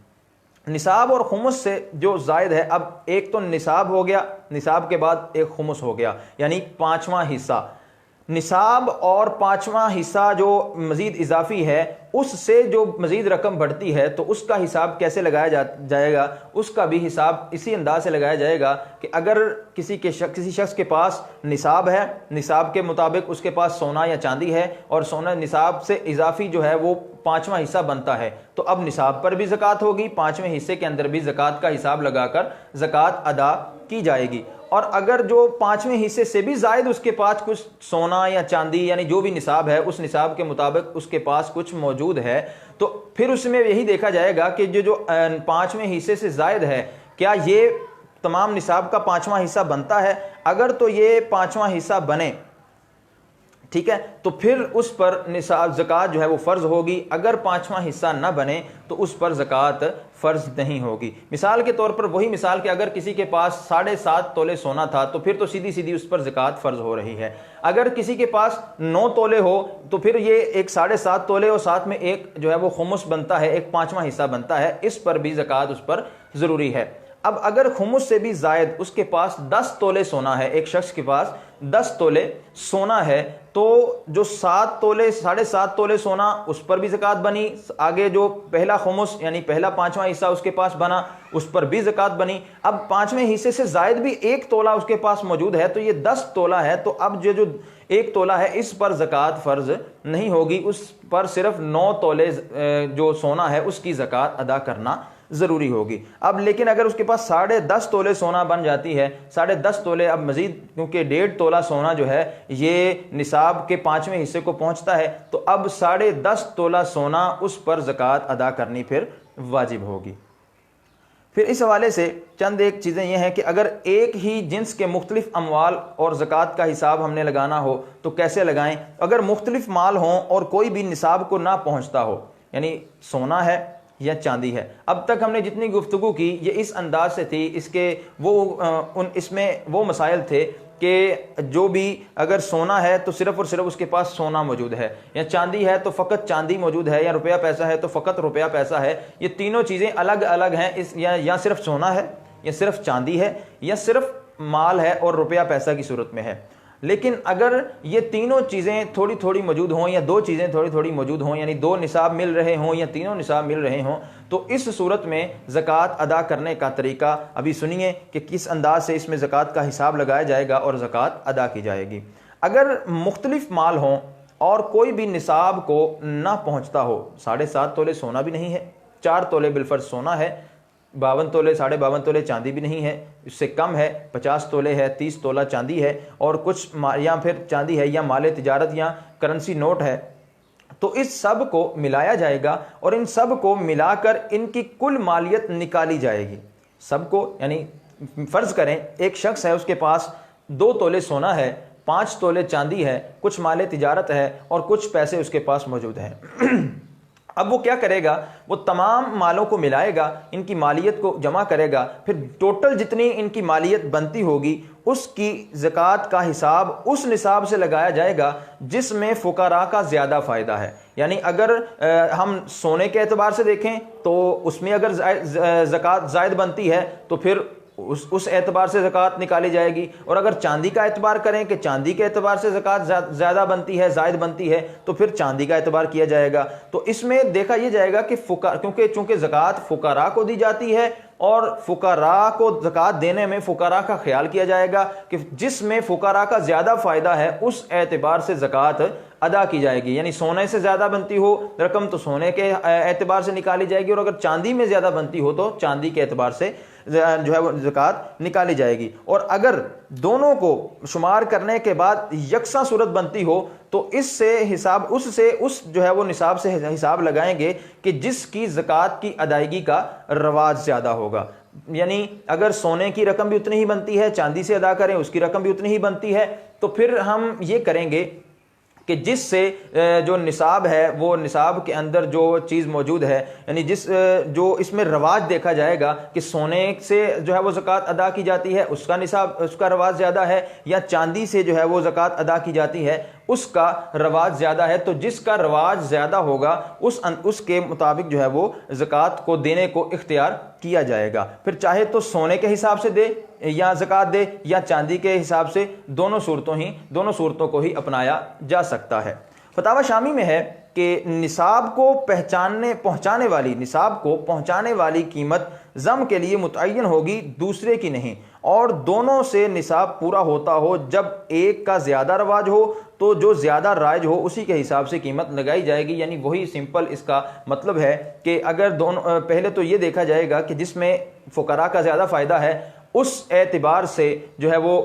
निसाब और खुमुस से जो जायद है, अब एक तो निसाब हो गया, निसाब के बाद एक खुमुस हो गया यानी 5वां हिस्सा। निसाब और 5वां हिस्सा जो मज़ीद इजाफी है उससे जो मज़ीद रकम बढ़ती है तो उसका हिसाब कैसे लगाया जाएगा, उसका भी हिसाब इसी अंदाज से लगाया जाएगा कि अगर किसी शख्स के पास निसाब है, निसाब के मुताबिक उसके पास सोना या चांदी है और सोना निसाब से इजाफी जो है वो 5वां हिस्सा बनता है तो अब निसाब पर भी ज़कात होगी, 5वें हिस्से के अंदर भी ज़कात का हिसाब लगाकर ज़कात अदा की जाएगी। और अगर जो 5वें हिस्से से भी जायद उसके पास कुछ सोना या चांदी यानी जो भी निसाब है उस निसाब के मुताबिक उसके पास कुछ मौजूद है तो फिर उसमें यही देखा जाएगा कि जो 5वें हिस्से से जायद है क्या ये तमाम निसाब का 5वां हिस्सा बनता है। अगर तो ये 5वां हिस्सा बने, ठीक है, तो फिर उस पर निसाब ज़कात जो है वो फ़र्ज होगी। अगर 5वां हिस्सा ना बने तो उस पर ज़कात फ़र्ज नहीं होगी। मिसाल के तौर पर वही मिसाल कि अगर किसी के पास 7.5 तोले सोना था तो फिर तो सीधी सीधी उस पर ज़कात फ़र्ज हो रही है। अगर किसी के पास 9 तोले हो तो फिर ये एक 7.5 तोले और साथ में एक जो है वो खुमुस बनता है, एक 5वां हिस्सा बनता है, इस पर भी ज़कात उस पर ज़रूरी है। अब अगर खुमुस से भी जायद उसके पास 10 तोले सोना है, एक शख्स के पास 10 तोले सोना है तो जो 7 तोले 7.5 तोले सोना उस पर भी ज़कात बनी, आगे जो पहला खुमुस यानी पहला 5वां हिस्सा उसके पास बना उस पर भी ज़कात बनी। अब 5वें हिस्से से जायद भी 1 तोला उसके पास मौजूद है तो ये 10 तोला है तो अब जो 1 तोला है इस पर ज़कात फ़र्ज नहीं होगी, उस पर सिर्फ 9 तोले जो सोना है उसकी ज़कात अदा करना ज़रूरी होगी। अब लेकिन अगर उसके पास 10.5 तोले सोना बन जाती है, 10.5 तोले अब मज़ीद क्योंकि 1.5 तोला सोना जो है ये निसाब के 5वें हिस्से को पहुंचता है तो अब 10.5 तोला सोना उस पर ज़कात अदा करनी फिर वाजिब होगी। फिर इस हवाले से चंद एक चीज़ें यह हैं कि अगर एक ही जिन्स के मुख्तलिफ अमवाल और ज़कात का हिसाब हमने लगाना हो तो कैसे लगाएं। अगर मुख्तलिफ माल हों और कोई भी निसाब को ना पहुँचता हो यानी सोना है या चांदी है, अब तक हमने जितनी गुफ्तगू की ये इस अंदाज से थी, इसके इसमें वो मसाइल थे कि जो भी अगर सोना है तो सिर्फ और सिर्फ उसके पास सोना मौजूद है, या चांदी है तो फ़कत चांदी मौजूद है, या रुपया पैसा है तो फ़कत रुपया पैसा है। ये तीनों चीज़ें अलग अलग हैं, इस या सिर्फ सोना है या सिर्फ चांदी है या सिर्फ माल है और रुपया पैसा की सूरत में है। लेकिन अगर ये तीनों चीज़ें थोड़ी थोड़ी मौजूद हों या 2 चीज़ें थोड़ी थोड़ी मौजूद हों यानी 2 निसाब मिल रहे हों या तीनों निसाब मिल रहे हों तो इस सूरत में ज़कात अदा करने का तरीका अभी सुनिए कि किस अंदाज से इसमें ज़कात का हिसाब लगाया जाएगा और ज़कात अदा की जाएगी। अगर मुख्तलिफ माल हों और कोई भी निसाब को ना पहुँचता हो, 7.5 तोले सोना भी नहीं है, 4 तोले बिलफर्ज सोना है, 52 तोले 52.5 तोले चांदी भी नहीं है, इससे कम है 50 तोले है, 30 तोला चांदी है और कुछ या फिर चांदी है या माले तिजारत या करेंसी नोट है, तो इस सब को मिलाया जाएगा और इन सब को मिलाकर इनकी कुल मालियत निकाली जाएगी। सबको यानी फ़र्ज़ करें एक शख्स है उसके पास 2 तोले सोना है, 5 तोले चांदी है, कुछ माले तिजारत है और कुछ पैसे उसके पास मौजूद हैं। अब वो क्या करेगा, वो तमाम मालों को मिलाएगा, इनकी मालियत को जमा करेगा, फिर टोटल जितनी इनकी मालियत बनती होगी उसकी ज़कात का हिसाब उस निसाब से लगाया जाएगा जिसमें फ़ुक़रा का ज़्यादा फ़ायदा है। यानी अगर हम सोने के एतबार से देखें तो उसमें अगर ज़कात ज़ायद बनती है तो फिर उस एतबार से ज़कात निकाली जाएगी, और अगर चांदी का एतबार करें कि चांदी के एतबार से ज़कात ज़्यादा बनती है, ज़ायद बनती है, तो फिर चांदी का एतबार किया जाएगा। तो इसमें देखा यह जाएगा कि क्योंकि चूँकि ज़कात फ़ुक़रा को दी जाती है और फ़ुक़रा को ज़कात देने में फ़ुक़रा का ख्याल किया जाएगा कि जिसमें फ़ुक़रा का ज़्यादा फ़ायदा है उस एतबार से ज़कात अदा की जाएगी। यानी सोने से ज़्यादा बनती हो रकम तो सोने के एतबार से निकाली जाएगी, और अगर चांदी में ज़्यादा बनती हो तो चांदी के एतबार से जो है वो ज़कात निकाली जाएगी। और अगर दोनों को शुमार करने के बाद यकसा सूरत बनती हो तो इससे हिसाब उस जो है वो निसाब से हिसाब लगाएंगे कि जिसकी ज़कात की अदायगी का रवाज ज़्यादा होगा। यानी अगर सोने की रकम भी उतनी ही बनती है, चांदी से अदा करें उसकी रकम भी उतनी ही बनती है, तो फिर हम ये करेंगे कि जिससे जो निसाब है वो निसाब के अंदर जो चीज़ मौजूद है, यानी जो इसमें रवाज देखा जाएगा कि सोने से जो है वो ज़कात अदा की जाती है उसका निसाब उसका रवाज ज़्यादा है, या चांदी से जो है वो ज़कात अदा की जाती है उसका रवाज ज़्यादा है, तो जिसका रवाज ज़्यादा होगा उसके मुताबिक जो है वो ज़कात को देने को इख्तियार किया जाएगा। फिर चाहे तो सोने के हिसाब से दे या ज़कात दे या चांदी के हिसाब से, दोनों सूरतों को ही अपनाया जा सकता है। फतावा शामी में है कि निसाब को पहुंचाने वाली कीमत जम के लिए मुतय्यन होगी, दूसरे की नहीं, और दोनों से निसाब पूरा होता हो। जब एक का ज़्यादा रवाज हो तो जो ज़्यादा राइज हो उसी के हिसाब से कीमत लगाई जाएगी। यानी वही सिंपल इसका मतलब है कि अगर दोनों, पहले तो ये देखा जाएगा कि जिसमें फ़ुकरा का ज़्यादा फ़ायदा है उस एतबार से जो है वो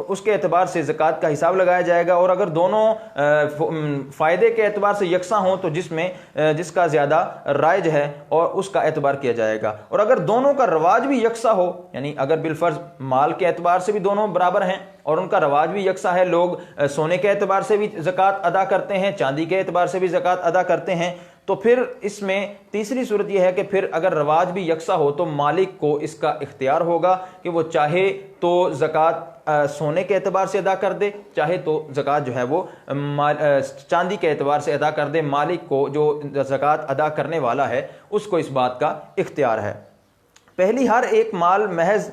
उसके एतबार से ज़कात का हिसाब लगाया जाएगा, और अगर दोनों फ़ायदे के एतबार से यकसा हों तो जिसका ज़्यादा राइज है और उसका एतबार किया जाएगा। और अगर दोनों का रवाज भी यकसा हो, यानी अगर बिलफर्ज माल के एतबार से भी दोनों बराबर हैं और उनका रवाज भी यकसा है, लोग सोने के एतबार से भी ज़कात अदा करते हैं, चांदी के एतबार से भी ज़कात अदा करते हैं, तो फिर इसमें तीसरी सूरत यह है कि फिर अगर रवाज भी यकसा हो तो मालिक को इसका इख्तियार होगा कि वो चाहे तो ज़कात सोने के एतबार से अदा कर दे, चाहे तो ज़कात जो है वो चांदी के एतबार से अदा कर दे। मालिक को, जो ज़कात अदा करने वाला है, उसको इस बात का इख्तियार है। पहली, हर एक माल महज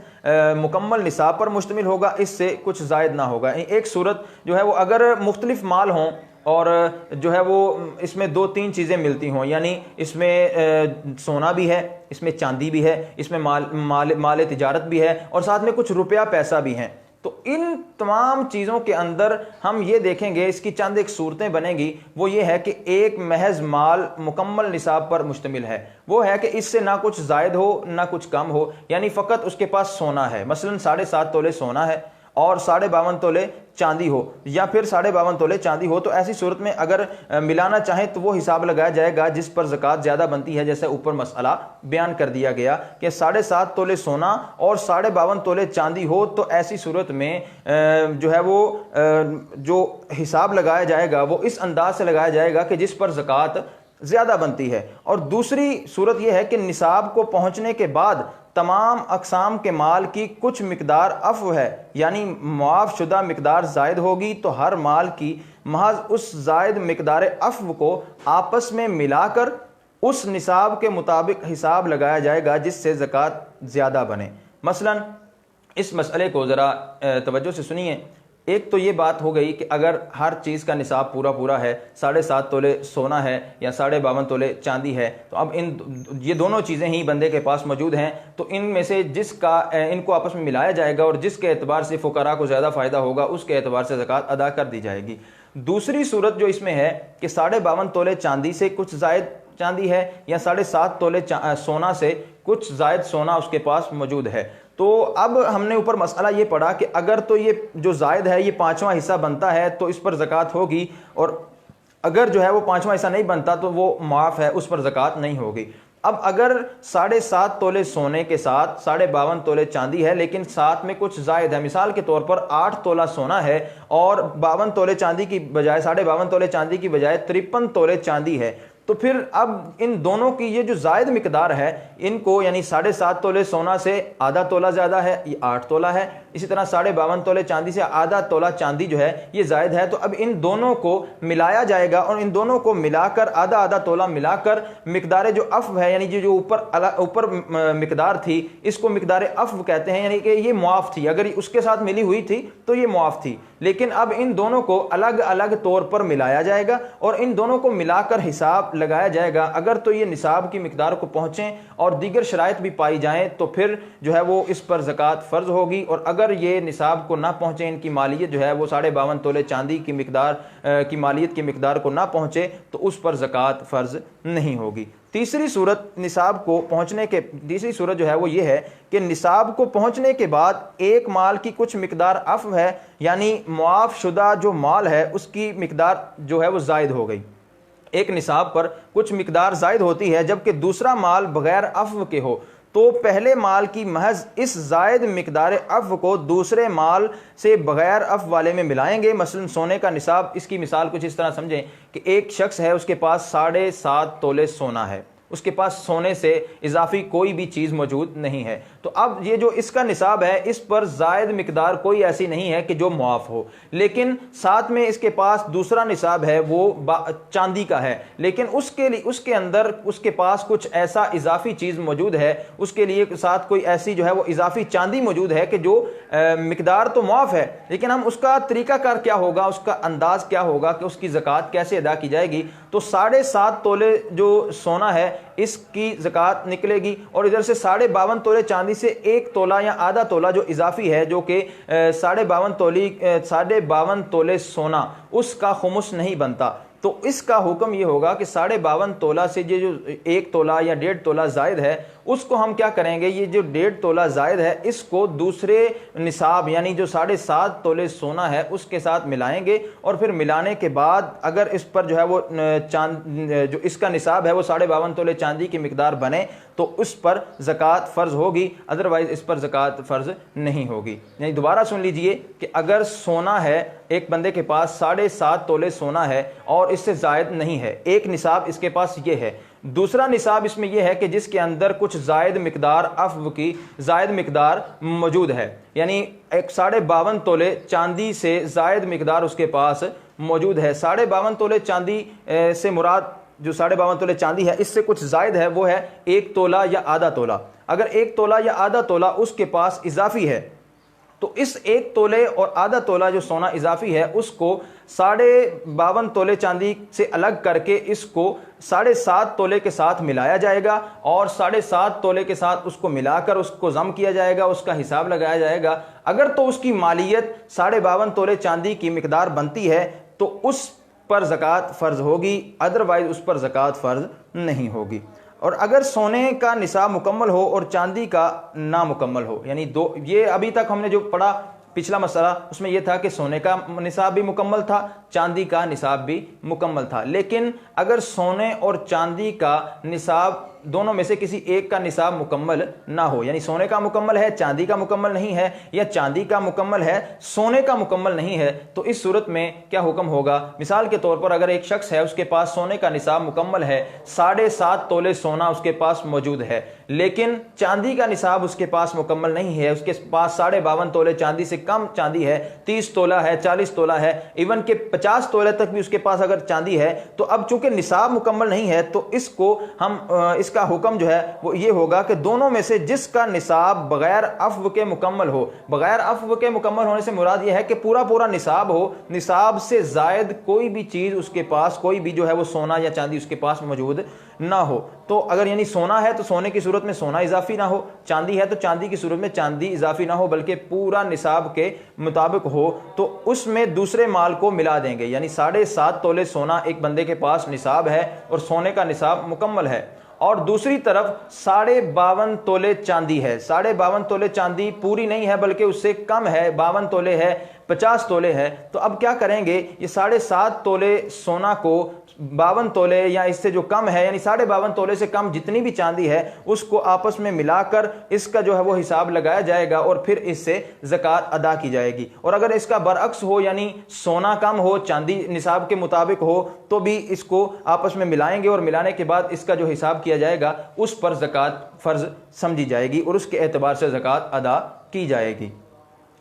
मुकम्मल निसाब पर मुश्तमिल होगा, इससे कुछ ज़ायद ना होगा। एक सूरत जो है वो अगर मुख्तलिफ माल हों और जो है वो इसमें 2-3 चीज़ें मिलती हों, यानी इसमें सोना भी है, इसमें चांदी भी है, इसमें माल तिजारत भी है और साथ में कुछ रुपया पैसा भी हैं, तो इन तमाम चीज़ों के अंदर हम ये देखेंगे, इसकी चंद एक सूरतें बनेगी। वो ये है कि एक महज माल मुकम्मल निसाब पर मुश्तमिल है, वो है कि इससे ना कुछ ज़ायद हो ना कुछ कम हो, यानी फ़कत उसके पास सोना है, मसलन 7.5 तोले सोना है और 52.5 तोले चांदी हो, या फिर 52.5 तोले चांदी हो, तो ऐसी सूरत में अगर मिलाना चाहें तो वो हिसाब लगाया जाएगा जिस पर ज़कात ज़्यादा बनती है। जैसे ऊपर मसला बयान कर दिया गया कि 7.5 तोले सोना और 52.5 तोले चांदी हो, तो ऐसी सूरत में जो है वो जो हिसाब लगाया जाएगा वो इस अंदाज से लगाया जाएगा कि जिस पर ज़कात ज़्यादा बनती है। और दूसरी सूरत यह है कि निसाब को पहुँचने के बाद तमाम अक़साम के माल की कुछ मिकदार अफ़्व है, यानी मुआफ़ शुदा मिकदार ज़ायद होगी, तो हर माल की महज उस ज़ायद मिकदार अफ़्व को आपस में मिलाकर उस निसाब के मुताबिक हिसाब लगाया जाएगा जिससे ज़कात ज़्यादा बने। मसलन इस मसले को ज़रा तवज्जो से सुनिए। एक तो ये बात हो गई कि अगर हर चीज़ का निसाब पूरा है, 7.5 तोले सोना है या 52.5 तोले चांदी है, तो अब ये दोनों चीज़ें ही बंदे के पास मौजूद हैं, तो इनमें से इनको आपस में मिलाया जाएगा और जिसके एतबार से फ़ुकरा को ज़्यादा फ़ायदा होगा उसके एतबार से ज़कात अदा कर दी जाएगी। दूसरी सूरत जो इसमें है कि 52.5 तोले चांदी से कुछ ज़ायद चांदी है या 7.5 तोले सोना से कुछ ज़ायद सोना उसके पास मौजूद है, तो अब हमने ऊपर मसला ये पढ़ा कि अगर तो ये जो ज़ायद है ये 5वां हिस्सा बनता है तो इस पर ज़कात होगी, और अगर जो है वो 5वां हिस्सा नहीं बनता तो वो माफ़ है, उस पर ज़कात नहीं होगी। अब अगर 7.5 तोले सोने के साथ 52 तोले चांदी है, लेकिन साथ में कुछ ज़ायद है, मिसाल के तौर पर 8 तोला सोना है और 52 तोले चांदी की बजाय 52.5 तोले चांदी की बजाय 53 तोले चांदी है, तो फिर अब इन दोनों की ये जो ज़ायद मिकदार है इनको, यानी 7.5 तोले सोना से आधा तोला ज़्यादा है, ये 8 तोला है, इसी तरह 52.5 तोले चांदी से आधा तोला चांदी जो है ये ज़ायद है, तो अब इन दोनों को मिलाया जाएगा और इन दोनों को मिलाकर आधा तोला मिलाकर मिकदार जो अफ़्व है, यानी जो ऊपर मिकदार थी इसको मिकदार अफ़्व कहते हैं, यानी कि ये मुआफ़ थी, अगर उसके साथ मिली हुई थी तो ये मुआफ़ थी, लेकिन अब इन दोनों को अलग अलग तौर पर मिलाया जाएगा और इन दोनों को मिलाकर हिसाब लगाया जाएगा। अगर तो ये निसाब की मिकदार को पहुँचें और दीगर शराइत भी पाई जाएँ तो फिर जो है वो इस पर ज़कात फ़र्ज़ होगी, और अगर अगर ये निसाब को ना पहुँचे, इनकी मालियत जो है वो 52.5 तोले चांदी की मिकदार की मालियत की मिकदार को ना पहुँचे, तो उस पर ज़कात फ़र्ज़ नहीं होगी। तीसरी सूरत निसाब को पहुँचने के तीसरी सूरत जो है वो ये है कि निसाब को पहुँचने के बाद एक माल की कुछ मिकदार अफ़्व है, यानी मुआफ़ शुदा जो माल है उसकी मिकदार जो है वो ज़ायद हो गई। एक निसाब पर कुछ मिकदार ज़ायद होती है जबकि दूसरा माल बग़ैर अफ़्व के हो, तो पहले माल की महज इस ज़ायद मिकदार अफ़्व को दूसरे माल से बग़ैर अफ़्व वाले में मिलाएंगे। मसलन सोने का निसाब, इसकी मिसाल कुछ इस तरह समझें कि एक शख्स है, उसके पास 7.5 तोले सोना है, उसके पास सोने से इजाफी कोई भी चीज़ मौजूद नहीं है। तो अब ये जो इसका निसाब है, इस पर ज़ायद मिकदार कोई ऐसी नहीं है कि जो मुआफ़ हो, लेकिन साथ में इसके पास दूसरा निसाब है वो चांदी का है, लेकिन उसके अंदर उसके पास कुछ ऐसा इजाफी चीज़ मौजूद है, उसके लिए साथ कोई ऐसी जो है वो इजाफी चांदी मौजूद है कि जो मिकदार तो मुआफ़ है, लेकिन हम उसका तरीक़ाकार क्या होगा, उसका अंदाज़ क्या होगा कि उसकी ज़कात कैसे अदा की जाएगी। तो 7.5 तोले जो सोना है इसकी ज़कात निकलेगी, और इधर से 52.5 तोले चांदी से 1 तोला या आधा तोला जो इजाफी है, जो कि 52.5 तोले सोना, उसका खुमुस नहीं बनता। तो इसका हुक्म ये होगा कि 52.5 तोला से ये जो 1 तोला या 1.5 तोला जायद है, उसको हम क्या करेंगे, ये जो 1.5 तोला जायद है इसको दूसरे निसाब यानी जो 7.5 तोले सोना है उसके साथ मिलाएंगे, और फिर मिलाने के बाद अगर इस पर जो है वो जो इसका निसाब है वो 52.5 तोले चांदी की मिकदार बने तो उस पर ज़कात फ़र्ज़ होगी, अदरवाइज़ इस पर ज़कात फ़र्ज़ नहीं होगी। यानी दोबारा सुन लीजिए कि अगर सोना है, एक बंदे के पास 7.5 तोले सोना है और इससे ज़ायद नहीं है, एक निसाब इसके पास ये है, दूसरा निसाब इसमें यह है कि जिसके अंदर कुछ जायद मिकदार अफ़्व की जायद मिकदार मौजूद है, यानी एक 52.5 तोले चांदी से जायद मिकदार उसके पास मौजूद है। 52.5 तोले चांदी से मुराद जो 52.5 तोले चांदी है इससे कुछ जायद है, वो है 1 तोला या आधा तोला। अगर 1 तोला या आधा तोला उसके पास इजाफी है तो इस 1 तोले और आधा तोला जो सोना इजाफी है उसको 52.5 तोले चांदी से अलग करके इसको 7.5 तोले के साथ मिलाया जाएगा, और 7.5 तोले के साथ उसको मिलाकर उसको जम किया जाएगा, उसका हिसाब लगाया जाएगा। अगर तो उसकी मालियत 52.5 तोले चांदी की मिकदार बनती है तो उस पर ज़कात फ़र्ज़ होगी, अदरवाइज उस पर ज़कात फ़र्ज़ नहीं होगी। और अगर सोने का निसाब मुकम्मल हो और चांदी का नामुकम्मल हो, यानी दो, ये अभी तक हमने जो पढ़ा पिछला मसला उसमें यह था कि सोने का निसाब भी मुकम्मल था, चांदी का निसाब भी मुकम्मल था, लेकिन अगर सोने और चांदी का निसाब दोनों में से किसी एक का निसाब मुकम्मल ना हो, यानी सोने का मुकम्मल है चांदी का मुकम्मल नहीं है, या चांदी का मुकम्मल है सोने का मुकम्मल नहीं है, तो इस सूरत में क्या हुक्म होगा। मिसाल के तौर पर अगर एक शख्स है, उसके पास सोने का निसाब मुकम्मल है, 7.5 तोले सोना उसके पास मौजूद है, लेकिन चांदी का निसाब उसके पास मुकम्मल नहीं है, उसके पास 52.5 तोले चांदी से कम चांदी है, 30 तोला है, 40 तोला है, इवन के 50 तोले तक भी उसके पास अगर चांदी है, तो अब चूंकि निसाब मुकम्मल नहीं है तो इसको हम इसका हुक्म जो है वो ये होगा कि दोनों में से जिसका निसाब बगैर अफ़्व के मुकम्मल हो, बगैर अफ़्व के मुकम्मल होने से मुराद ये है कि पूरा पूरा निसाब हो, निसाब से जायद कोई भी चीज़ उसके पास, कोई भी जो है वो सोना या चांदी उसके पास मौजूद ना हो। तो अगर यानी सोना है तो सोने की सूरत में सोना इजाफी ना हो, चांदी है तो चांदी की सूरत में चांदी इजाफी ना हो, बल्कि पूरा निसाब के मुताबिक हो, तो उसमें दूसरे माल को मिला देंगे। यानी 7.5 तोले सोना एक बंदे के पास निसाब है और सोने का निसाब मुकम्मल है, और दूसरी तरफ 52.5 तोले चांदी है, 52.5 तोले चांदी पूरी नहीं है बल्कि उससे कम है, 52 तोले है, 50 तोले है। तो अब क्या करेंगे, ये 7.5 तोले सोना को 52 तोले या इससे जो कम है, यानी 52.5 तोले से कम जितनी भी चांदी है उसको आपस में मिलाकर इसका जो है वो हिसाब लगाया जाएगा और फिर इससे ज़कात अदा की जाएगी। और अगर इसका बरअक्स हो, यानी सोना कम हो, चांदी निसाब के मुताबिक हो, तो भी इसको आपस में मिलाएंगे और मिलाने के बाद इसका जो हिसाब किया जाएगा उस पर ज़कात फ़र्ज़ समझी जाएगी और उसके एतबार से ज़कात अदा की जाएगी।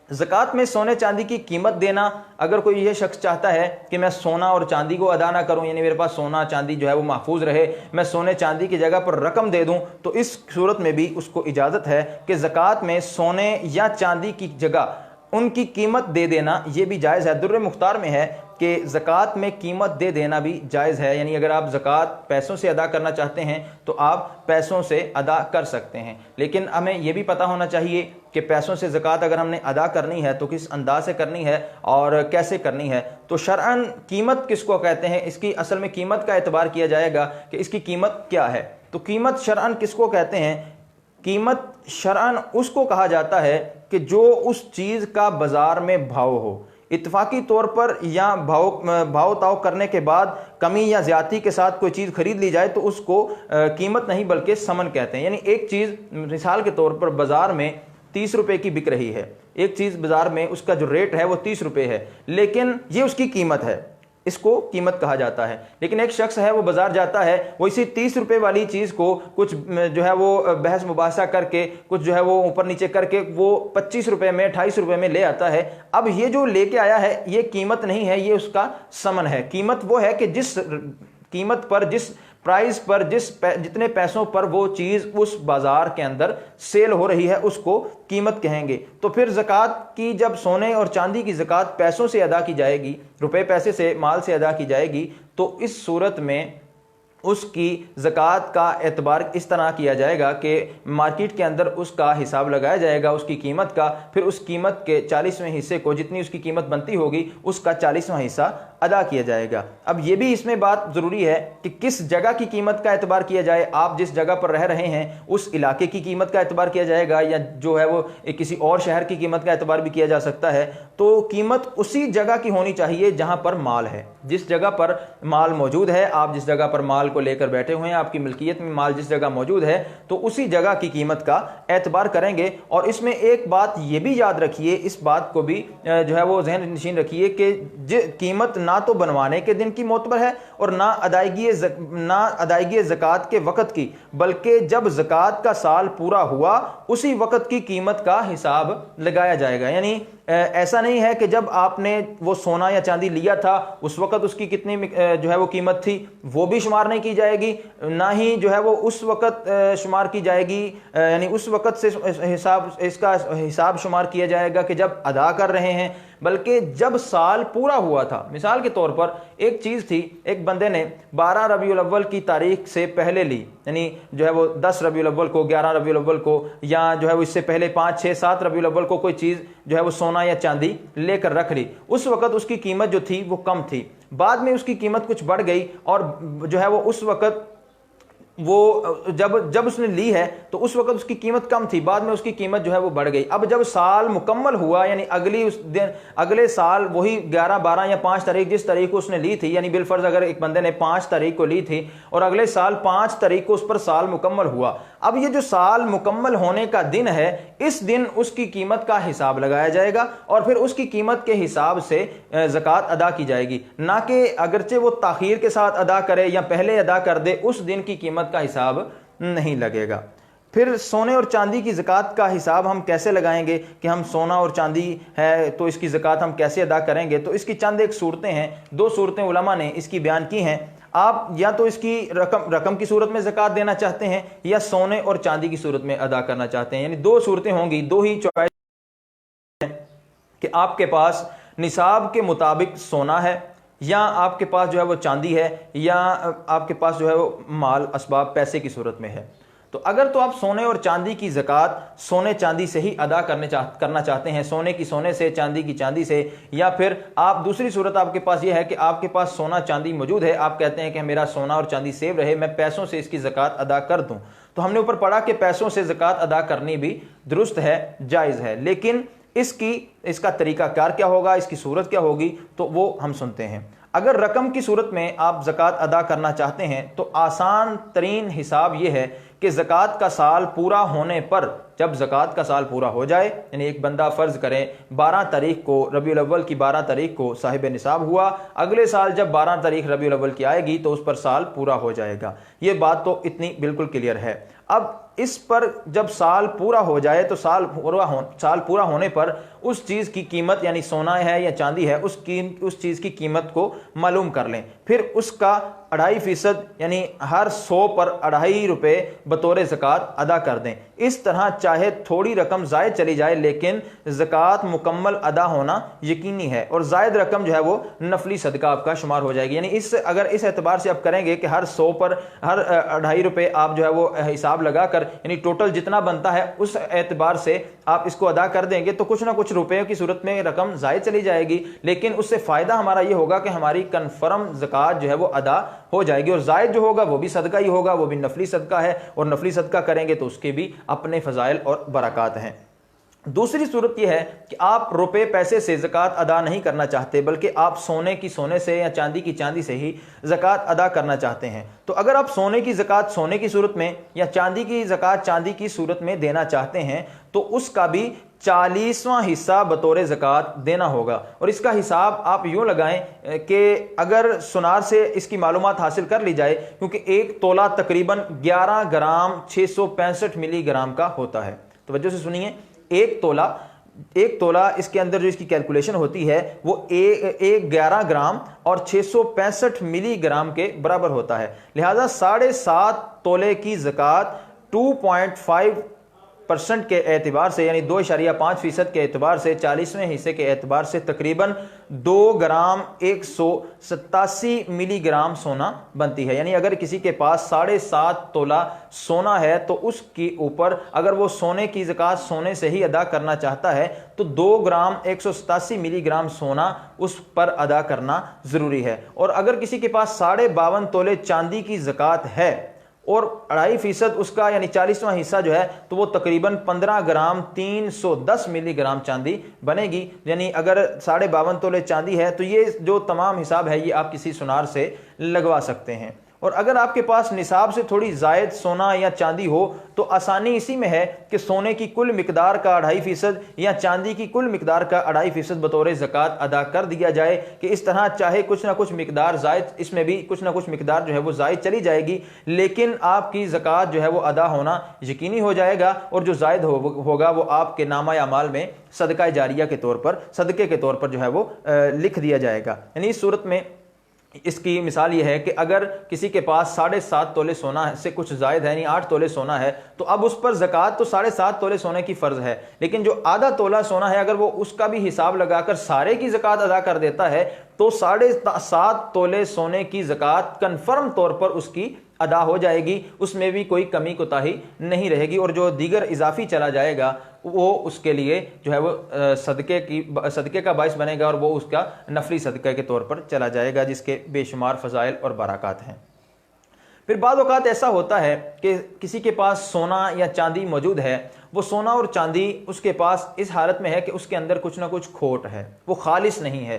ज़कात में सोने चांदी की कीमत देना, अगर कोई ये शख्स चाहता है कि मैं सोना और चांदी को अदा ना करूं, यानी मेरे पास सोना चांदी जो है वो महफूज रहे, मैं सोने चांदी की जगह पर रकम दे दूं, तो इस सूरत में भी उसको इजाज़त है कि ज़कात में सोने या चांदी की जगह उनकी कीमत दे देना, ये भी जायज़ है। दुर्र मुख्तार में है कि ज़कात में कीमत दे देना भी जायज़ है, यानी अगर आप ज़कात पैसों से अदा करना चाहते हैं तो आप पैसों से अदा कर सकते हैं। लेकिन हमें यह भी पता होना चाहिए कि पैसों से ज़कात अगर हमने अदा करनी है तो किस अंदाज से करनी है और कैसे करनी है। तो शरअन कीमत किसको कहते हैं, इसकी असल में कीमत का एतबार किया जाएगा कि इसकी कीमत क्या है। तो कीमत शरअन किसको कहते हैं? कीमत शरअन उसको कहा जाता है कि जो उस चीज़ का बाज़ार में भाव हो, इत्तफाकी तौर पर या भाव ताव करने के बाद कमी या ज़्यादती के साथ कोई चीज़ खरीद ली जाए तो उसको कीमत नहीं बल्कि समन कहते हैं। यानी एक चीज़ मिसाल के तौर पर बाज़ार में 30 रुपए की बिक रही है, एक चीज़ बाज़ार में उसका जो रेट है वो 30 रुपए है, लेकिन ये उसकी कीमत है, इसको कीमत कहा जाता है। लेकिन एक शख्स है वो बाजार जाता है, वो इसी 30 रुपए वाली चीज़ को कुछ जो है वो बहस मुबासा करके कुछ जो है वो ऊपर नीचे करके वो 25 रुपए में 28 रुपए में ले आता है। अब ये जो लेके आया है ये कीमत नहीं है, ये उसका समन है। कीमत वो है कि जिस कीमत पर, जिस प्राइस पर, जितने पैसों पर वो चीज़ उस बाजार के अंदर सेल हो रही है उसको कीमत कहेंगे। तो फिर ज़कात की जब सोने और चांदी की ज़कात पैसों से अदा की जाएगी, रुपए पैसे से, माल से अदा की जाएगी, तो इस सूरत में उसकी ज़कात का एतबार इस तरह किया जाएगा कि मार्केट के अंदर उसका हिसाब लगाया जाएगा उसकी कीमत का, फिर उस कीमत के 40वें हिस्से को, जितनी उसकी कीमत बनती होगी उसका 40वां हिस्सा अदा किया जाएगा। अब ये भी इसमें बात ज़रूरी है कि किस जगह की कीमत का एतबार किया जाए। आप जिस जगह पर रह रहे हैं उस इलाके की कीमत का एतबार किया जाएगा, या जो है वो किसी और शहर की कीमत का एतबार भी किया जा सकता है। तो कीमत उसी जगह की होनी चाहिए जहाँ पर माल है, जिस जगह पर माल मौजूद है, आप जिस जगह पर माल को लेकर बैठे हुए हैं, आपकी मिल्कियत में माल जिस जगह मौजूद है, तो उसी जगह की कीमत का एतबार करेंगे। और इसमें एक बात ये भी याद रखिए, इस बात को भी जो है वो जहन नशीन रखिए कि कीमत ना तो बनवाने के दिन की मोतबर है और ना अदायगी ज़कात के वक़्त की, बल्कि जब ज़कात का साल पूरा हुआ उसी वक़्त की कीमत का हिसाब लगाया जाएगा। यानी ऐसा नहीं है कि जब आपने वो सोना या चांदी लिया था उस वक़्त उसकी कितनी जो है वो कीमत थी वो भी शुमार नहीं की जाएगी, ना ही जो है वो उस वक़्त शुमार की जाएगी, यानी उस वक़्त से इसका हिसाब शुमार किया जाएगा कि जब अदा कर रहे हैं, बल्कि जब साल पूरा हुआ था। मिसाल के तौर पर एक चीज़ थी, एक बंदे ने 12 रबीउल अव्वल की तारीख से पहले ली, यानी जो है वो 10 रबीउल अव्वल को, 11 रबीउल अव्वल को, या जो है वो इससे पहले 5, 6, 7 रबीउल अव्वल को कोई चीज़ जो है वो सोना या चांदी लेकर रख ली। उस वक़्त उसकी कीमत जो थी वो कम थी, बाद में उसकी कीमत कुछ बढ़ गई और जो है वो उस वक़्त वो जब उसने ली है तो उस वक्त उसकी कीमत कम थी, बाद में उसकी कीमत जो है वो बढ़ गई। अब जब साल मुकम्मल हुआ, यानी अगले साल वही 11, 12 या 5 तारीख जिस तारीख को उसने ली थी, यानी बिलफर्ज अगर एक बंदे ने 5 तारीख को ली थी और अगले साल 5 तारीख को उस पर साल मुकम्मल हुआ, अब ये जो साल मुकम्मल होने का दिन है, इस दिन उसकी कीमत का हिसाब लगाया जाएगा और फिर उसकी कीमत के हिसाब से ज़कात अदा की जाएगी, ना कि अगरचे वो ताख़ीर के साथ अदा करे या पहले अदा कर दे, उस दिन की कीमत का हिसाब नहीं लगेगा। फिर सोने और चांदी की ज़कात का हिसाब हम कैसे लगाएंगे कि हम सोना और चांदी है तो इसकी ज़कात हम कैसे अदा करेंगे। तो इसकी चंद एक सूरतें हैं, 2 सूरतें उलमा ने इसकी बयान की हैं। आप या तो इसकी रकम की सूरत में ज़कात देना चाहते हैं या सोने और चांदी की सूरत में अदा करना चाहते हैं, यानी 2 सूरतें होंगी, 2 ही चॉइस कि आपके पास निसाब के मुताबिक सोना है या आपके पास जो है वो चांदी है या आपके पास जो है वो माल असबाब पैसे की सूरत में है। तो अगर तो आप सोने और चांदी की ज़कात सोने चांदी से ही अदा करना चाहते हैं, सोने की सोने से, चांदी की चांदी से, या फिर आप दूसरी सूरत आपके पास ये है कि आपके पास सोना चांदी मौजूद है, आप कहते हैं कि मेरा सोना और चांदी सेव रहे, मैं पैसों से इसकी ज़कात अदा कर दूं। तो हमने ऊपर पढ़ा कि पैसों से ज़कात अदा करनी भी दुरुस्त है, जायज़ है, लेकिन इसका तरीक़ाकार क्या होगा, इसकी सूरत क्या होगी, तो वो हम सुनते हैं। अगर रकम की सूरत में आप ज़कात अदा करना चाहते हैं तो आसान तरीन हिसाब यह है कि ज़कात का साल पूरा होने पर, जब ज़कात का साल पूरा हो जाए, यानी एक बंदा फ़र्ज़ करें 12 तारीख को, रबीउल अव्वल की 12 तारीख को साहिब निसाब हुआ, अगले साल जब 12 तारीख रबीउल अव्वल की आएगी तो उस पर साल पूरा हो जाएगा। ये बात तो इतनी बिल्कुल क्लियर है। अब इस पर जब साल पूरा हो जाए तो साल पूरा होने पर उस चीज़ की कीमत, यानी सोना है या चांदी है, उस चीज़ की कीमत को मालूम कर लें, फिर उसका 2.5% यानी हर 100 पर 2.5 रुपये बतौर ज़कात अदा कर दें। इस तरह चाहे थोड़ी रकम जायद चली जाए, लेकिन ज़कात मुकम्मल अदा होना यकीनी है, और जायद रकम जो है वो नफली सदका आपका शुमार हो जाएगी। यानी अगर इस एतबार से आप करेंगे कि हर 100 पर हर 2.5 रुपये आप जो है वो हिसाब लगाकर, यानी टोटल जितना बनता है उस एतबार से आप इसको अदा कर देंगे, तो कुछ ना कुछ रुपयों की सूरत में रकम जायद चली जाएगी, लेकिन उससे फ़ायदा हमारा ये होगा कि हमारी कन्फर्म ज़कात जो है वो अदा हो जाएगी, और जायद जो होगा वो भी सदका ही होगा, वो भी नफली सदका है, और नफली सदका करेंगे तो उसके भी अपने फ़ज़ाइल और बरक़ात हैं। दूसरी सूरत यह है कि आप रुपए पैसे से ज़कात अदा नहीं करना चाहते, बल्कि आप सोने की सोने से या चांदी की चांदी से ही ज़कात अदा करना चाहते हैं। तो अगर आप सोने की ज़कात सोने की सूरत में या चांदी की ज़कात चांदी की सूरत में देना चाहते हैं, तो उसका भी 40वां हिस्सा बतौर ज़कात देना होगा। और इसका हिसाब आप यूँ लगाएं कि अगर सुनार से इसकी मालूमात हासिल कर ली जाए, क्योंकि एक तोला तकरीबन 11 ग्राम 665 मिलीग्राम का होता है। तवज्जो से सुनिए, एक तोला इसके अंदर जो इसकी कैलकुलेशन होती है वो 11 ग्राम और 665 मिलीग्राम के बराबर होता है। लिहाजा 7.5 तोले की ज़कात 2.5% के एतबार से, यानी 2.5% के एतबार से, 40वें हिस्से के एतबार से तकरीबन 2 ग्राम 187 मिलीग्राम सोना बनती है। यानी अगर किसी के पास 7.5 तोला सोना है तो उसके ऊपर अगर वो सोने की ज़कात सोने से ही अदा करना चाहता है तो 2 ग्राम 187 मिलीग्राम सोना उस पर अदा करना ज़रूरी है। और अगर किसी के पास 52.5 तोले चांदी की ज़कात है और 2.5% उसका यानी 40वां हिस्सा जो है, तो वो तकरीबन 15 ग्राम 310 मिलीग्राम चांदी बनेगी। यानी अगर 52.5 तोले चांदी है तो ये जो तमाम हिसाब है ये आप किसी सुनार से लगवा सकते हैं। और अगर आपके पास निसाब से थोड़ी जायद सोना या चांदी हो तो आसानी इसी में है कि सोने की कुल मिकदार का 2.5% या चांदी की कुल मिकदार का 2.5% बतौर ज़कात अदा कर दिया जाए, कि इस तरह चाहे कुछ ना कुछ मिकदार जायद, इसमें भी कुछ ना कुछ मिकदार जो है वो जायद चली जाएगी, लेकिन आपकी ज़कात जो है वो अदा होना यकीनी हो जाएगा, और जो जायद होगा वो आपके नामा अमाल में सदका जारिया के तौर पर, सदक़े के तौर पर जो है वो लिख दिया जाएगा। यानी इस सूरत में इसकी मिसाल यह है कि अगर किसी के पास 7.5 तोले सोना से कुछ जायद है, यानी 8 तोले सोना है, तो अब उस पर ज़कात तो 7.5 तोले सोने की फ़र्ज़ है, लेकिन जो आधा तोला सोना है अगर वो उसका भी हिसाब लगाकर सारे की ज़कात अदा कर देता है तो 7.5 तोले सोने की ज़कात कन्फर्म तौर पर उसकी अदा हो जाएगी, उसमें भी कोई कमी कोताही नहीं रहेगी, और जो दीगर इजाफी चला जाएगा वो उसके लिए जो है वो सदक़े का बाइस बनेगा, और वो उसका नफली सदक़े के तौर पर चला जाएगा, जिसके बेशुमार फ़ज़ाइल और बरक़ात हैं। फिर बाद औक़ात ऐसा होता है कि किसी के पास सोना या चांदी मौजूद है, वो सोना और चांदी उसके पास इस हालत में है कि उसके अंदर कुछ ना कुछ खोट है, वो खालिस नहीं है।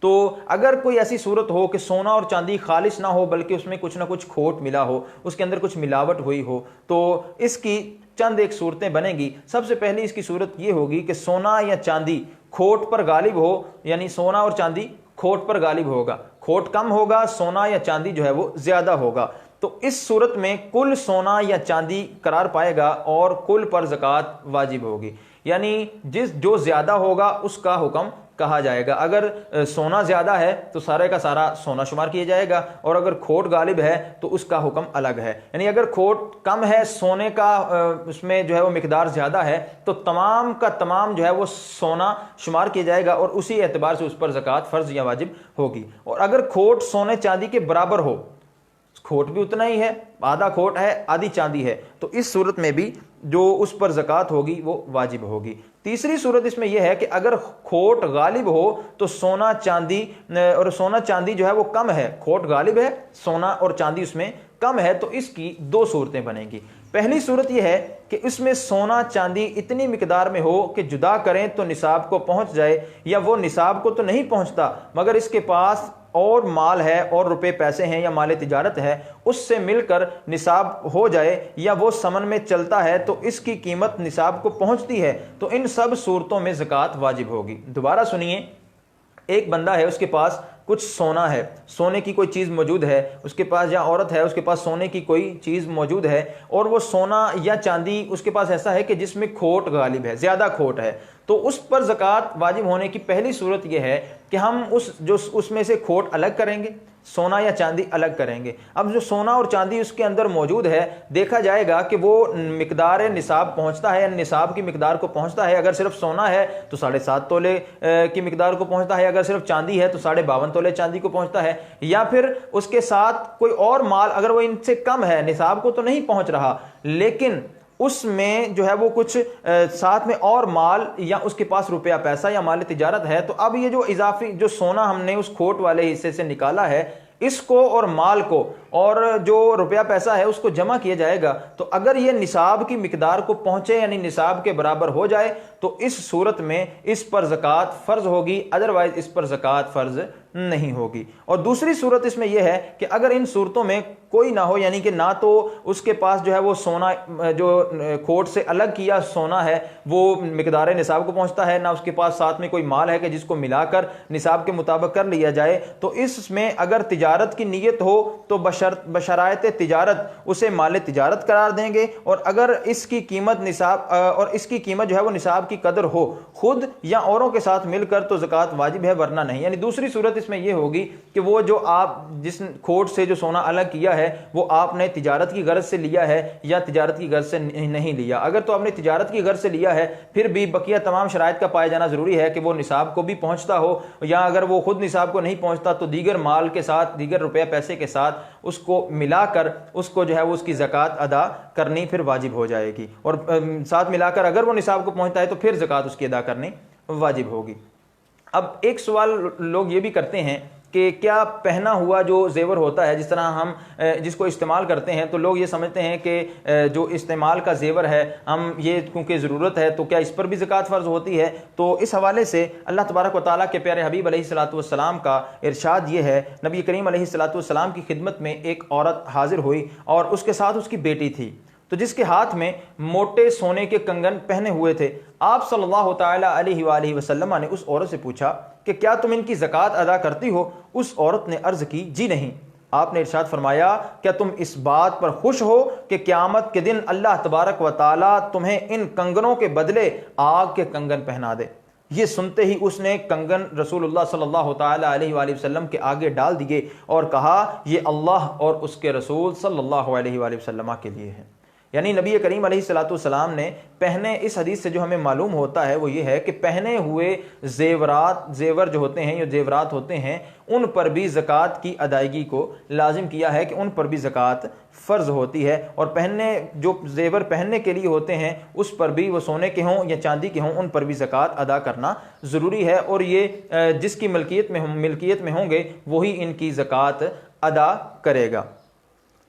तो अगर कोई ऐसी सूरत हो कि सोना और चांदी खालिस ना हो बल्कि उसमें कुछ ना कुछ खोट मिला हो, उसके अंदर कुछ मिलावट हुई हो, तो इसकी चंद एक सूरतें बनेगी। सबसे पहली इसकी सूरत ये होगी कि सोना या चांदी खोट पर गालिब हो, यानी सोना और चांदी खोट पर गालिब होगा, खोट कम होगा, सोना या चांदी जो है वो ज्यादा होगा। तो इस सूरत में कुल सोना या चांदी करार पाएगा और कुल पर ज़कात वाजिब होगी, यानी जो ज्यादा होगा उसका हुक्म कहा जाएगा। अगर सोना ज्यादा है तो सारे का सारा सोना शुमार किया जाएगा, और अगर खोट गालिब है तो उसका हुक्म अलग है। यानी अगर खोट कम है, सोने का उसमें जो है वो मिकदार ज्यादा है, तो तमाम का तमाम जो है वो सोना शुमार किया जाएगा और उसी एतबार से उस पर ज़कात फ़र्ज या वाजिब होगी। और अगर खोट सोने चांदी के बराबर हो, खोट भी उतना ही है, आधा खोट है आधी चांदी है, तो इस सूरत में भी जो उस पर ज़कात होगी वो वाजिब होगी। तीसरी सूरत इसमें यह है कि अगर खोट गालिब हो तो सोना चांदी, और सोना चांदी जो है वो कम है, खोट गालिब है, सोना और चांदी उसमें कम है, तो इसकी दो सूरतें बनेंगी। पहली सूरत यह है कि इसमें सोना चांदी इतनी मिकदार में हो कि जुदा करें तो निसाब को पहुंच जाए, या वो निसाब को तो नहीं पहुंचता मगर इसके पास और माल है और रुपए पैसे हैं या माल तिजारत है, उससे मिलकर निसाब हो जाए, या वो समन में चलता है तो इसकी कीमत निसाब को पहुंचती है, तो इन सब सूरतों में ज़कात वाजिब होगी। दोबारा सुनिए, एक बंदा है, उसके पास कुछ सोना है, सोने की कोई चीज़ मौजूद है उसके पास, या औरत है उसके पास सोने की कोई चीज़ मौजूद है, और वो सोना या चांदी उसके पास ऐसा है कि जिसमें खोट गालिब है, ज़्यादा खोट है, तो उस पर ज़कात वाजिब होने की पहली सूरत यह है कि हम उसमें से खोट अलग करेंगे, सोना या चांदी अलग करेंगे। अब जो सोना और चांदी उसके अंदर मौजूद है, देखा जाएगा कि वो मिकदार निसाब पहुंचता है या निसाब की मिकदार को पहुंचता है। अगर सिर्फ सोना है तो 7.5 तोले की मिकदार को पहुंचता है, अगर सिर्फ चांदी है तो 52.5 तोले चांदी को पहुंचता है, या फिर उसके साथ कोई और माल अगर वो इनसे कम है, निसाब को तो नहीं पहुंच रहा लेकिन उसमें जो है वो कुछ साथ में और माल या उसके पास रुपया पैसा या माल तिजारत है, तो अब ये जो इजाफी जो सोना हमने उस खोट वाले हिस्से से निकाला है, इसको और माल को और जो रुपया पैसा है उसको जमा किया जाएगा। तो अगर ये निसाब की मिकदार को पहुंचे यानी निसाब के बराबर हो जाए तो इस सूरत में इस पर ज़कात फ़र्ज होगी, अदरवाइज इस पर ज़कात फ़र्ज नहीं होगी। और दूसरी सूरत इसमें यह है कि अगर इन सूरतों में कोई ना हो, यानी कि ना तो उसके पास जो है वो सोना जो खोट से अलग किया सोना है वो मिकदार निसाब को पहुंचता है, ना उसके पास साथ में कोई माल है कि जिसको मिलाकर निसाब के मुताबिक कर लिया जाए, तो इसमें अगर तिजारत की नीयत हो तो बशरायत तिजारत उसे माल तिजारत करार देंगे। और अगर इसकी कीमत निसाब और इसकी कीमत जो है वो निसाब की कदर हो खुद या औरों के साथ मिलकर तो ज़कात वाजिब है, वरना नहीं। यानी दूसरी सूरत इसमें यह होगी कि वो जो आप जिस खोट से जो सोना अलग किया है वो आपने तिजारत की गर्ज से लिया है या तिजारत की गर्ज से नहीं लिया। अगर तो आपने तिजारत की गर्ज से लिया है फिर भी बकिया तमाम शराइत का पाया जाना जरूरी है कि वो निसाब को भी पहुंचता हो, या अगर वो खुद निसाब को नहीं पहुंचता तो दीगर माल के साथ, दीगर रुपया पैसे के साथ उसको मिलाकर उसको जो है वो उसकी ज़कात अदा करनी फिर वाजिब हो जाएगी। और साथ मिलाकर अगर वो निसाब को पहुंचता है तो फिर ज़कात उसकी अदा करनी वाजिब होगी। अब एक सवाल लोग ये भी करते हैं कि क्या पहना हुआ जो जेवर होता है, जिस तरह हम जिसको इस्तेमाल करते हैं, तो लोग ये समझते हैं कि जो इस्तेमाल का जेवर है हम ये क्योंकि ज़रूरत है तो क्या इस पर भी ज़कात फ़र्ज होती है। तो इस हवाले से अल्लाह तबारक व तआला के प्यारे हबीब अलैहिस्सलातु वस्सलाम का इरशाद ये है, नबी करीम अलैहिस्सलातु वस्सलाम की खिदमत में एक औरत हाजिर हुई और उसके साथ उसकी बेटी थी, तो जिसके हाथ में मोटे सोने के कंगन पहने हुए थे। आप सल्लल्लाहु तआला अलैहि वसल्लम ने उस औरत से पूछा कि क्या तुम इनकी ज़कात अदा करती हो। उस औरत ने अर्ज की, जी नहीं। आपने इरशाद फरमाया, क्या तुम इस बात पर खुश हो कि क़यामत के दिन अल्लाह तबारक व तआला तुम्हें इन कंगनों के बदले आग के कंगन पहना दे। ये सुनते ही उसने कंगन रसूलुल्लाह सल्लल्लाहु तआला अलैहि वसल्लम के आगे डाल दिए और कहा, ये अल्लाह और उसके रसूल सल्लल्लाहु अलैहि वसल्लम के लिए है। यानी नबी करीम अलैहिस्सलाम ने पहने, इस हदीस से जो हमें मालूम होता है वो ये है कि पहने हुए जेवर जो होते हैं, ये जेवरात होते हैं, उन पर भी ज़कात की अदायगी को लाजिम किया है कि उन पर भी ज़कात फ़र्ज़ होती है। और पहनने जो जेवर पहनने के लिए होते हैं उस पर भी, वो सोने के हों या चांदी के हों, उन पर भी ज़कात अदा करना ज़रूरी है। और ये जिसकी मिल्कियत में होंगे वही इनकी ज़कात अदा करेगा।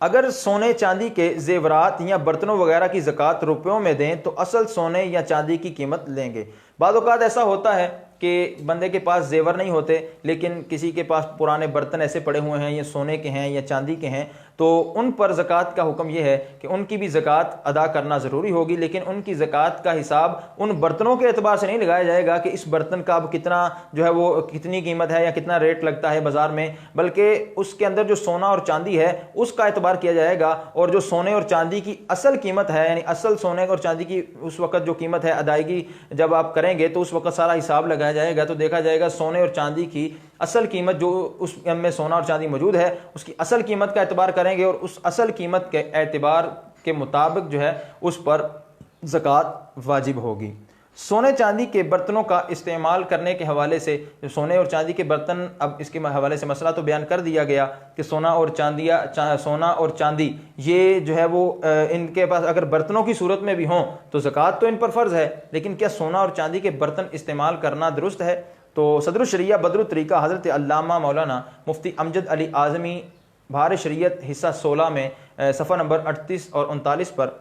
अगर सोने चांदी के जेवरात या बर्तनों वगैरह की ज़कात रुपयों में दें तो असल सोने या चांदी की कीमत लेंगे। बाद औक़ात ऐसा होता है कि बंदे के पास जेवर नहीं होते लेकिन किसी के पास पुराने बर्तन ऐसे पड़े हुए हैं, ये सोने के हैं या चांदी के हैं, तो उन पर ज़कात का हुक्म यह है कि उनकी भी ज़कात अदा करना ज़रूरी होगी। लेकिन उनकी ज़कात का हिसाब उन बर्तनों के एतबार से नहीं लगाया जाएगा कि इस बर्तन का अब कितना जो है वो कितनी कीमत है या कितना रेट लगता है बाज़ार में, बल्कि उसके अंदर जो सोना और चांदी है उसका एतबार किया जाएगा। और जो सोने और चांदी की असल कीमत है, यानी असल सोने और चांदी की उस वक़्त जो कीमत है अदायगी जब आप करेंगे तो उस वक़्त सारा हिसाब लगाया जाएगा, तो देखा जाएगा सोने और चांदी की असल कीमत जो उसमें सोना और चांदी मौजूद है उसकी असल कीमत का एतबार करेंगे और उस असल कीमत के एतबार के मुताबिक जो है उस पर ज़कात वाजिब होगी। सोने चांदी के बर्तनों का इस्तेमाल करने के हवाले से, सोने और चांदी के बर्तन, अब इसके हवाले से मसला तो बयान कर दिया गया कि सोना और चांदी ये जो है वो इनके पास अगर बर्तनों की सूरत में भी हों तो ज़कात तो इन पर फ़र्ज़ है, लेकिन क्या सोना और चांदी के बर्तन इस्तेमाल करना दुरुस्त है। तो सदरुल शरिया बदरुल तरीका हज़रत अल्लामा मौलाना मुफ्ती अमजद अली आज़मी भार शरीयत हिस्सा 16 में सफ़ा नंबर 38 और 39 पर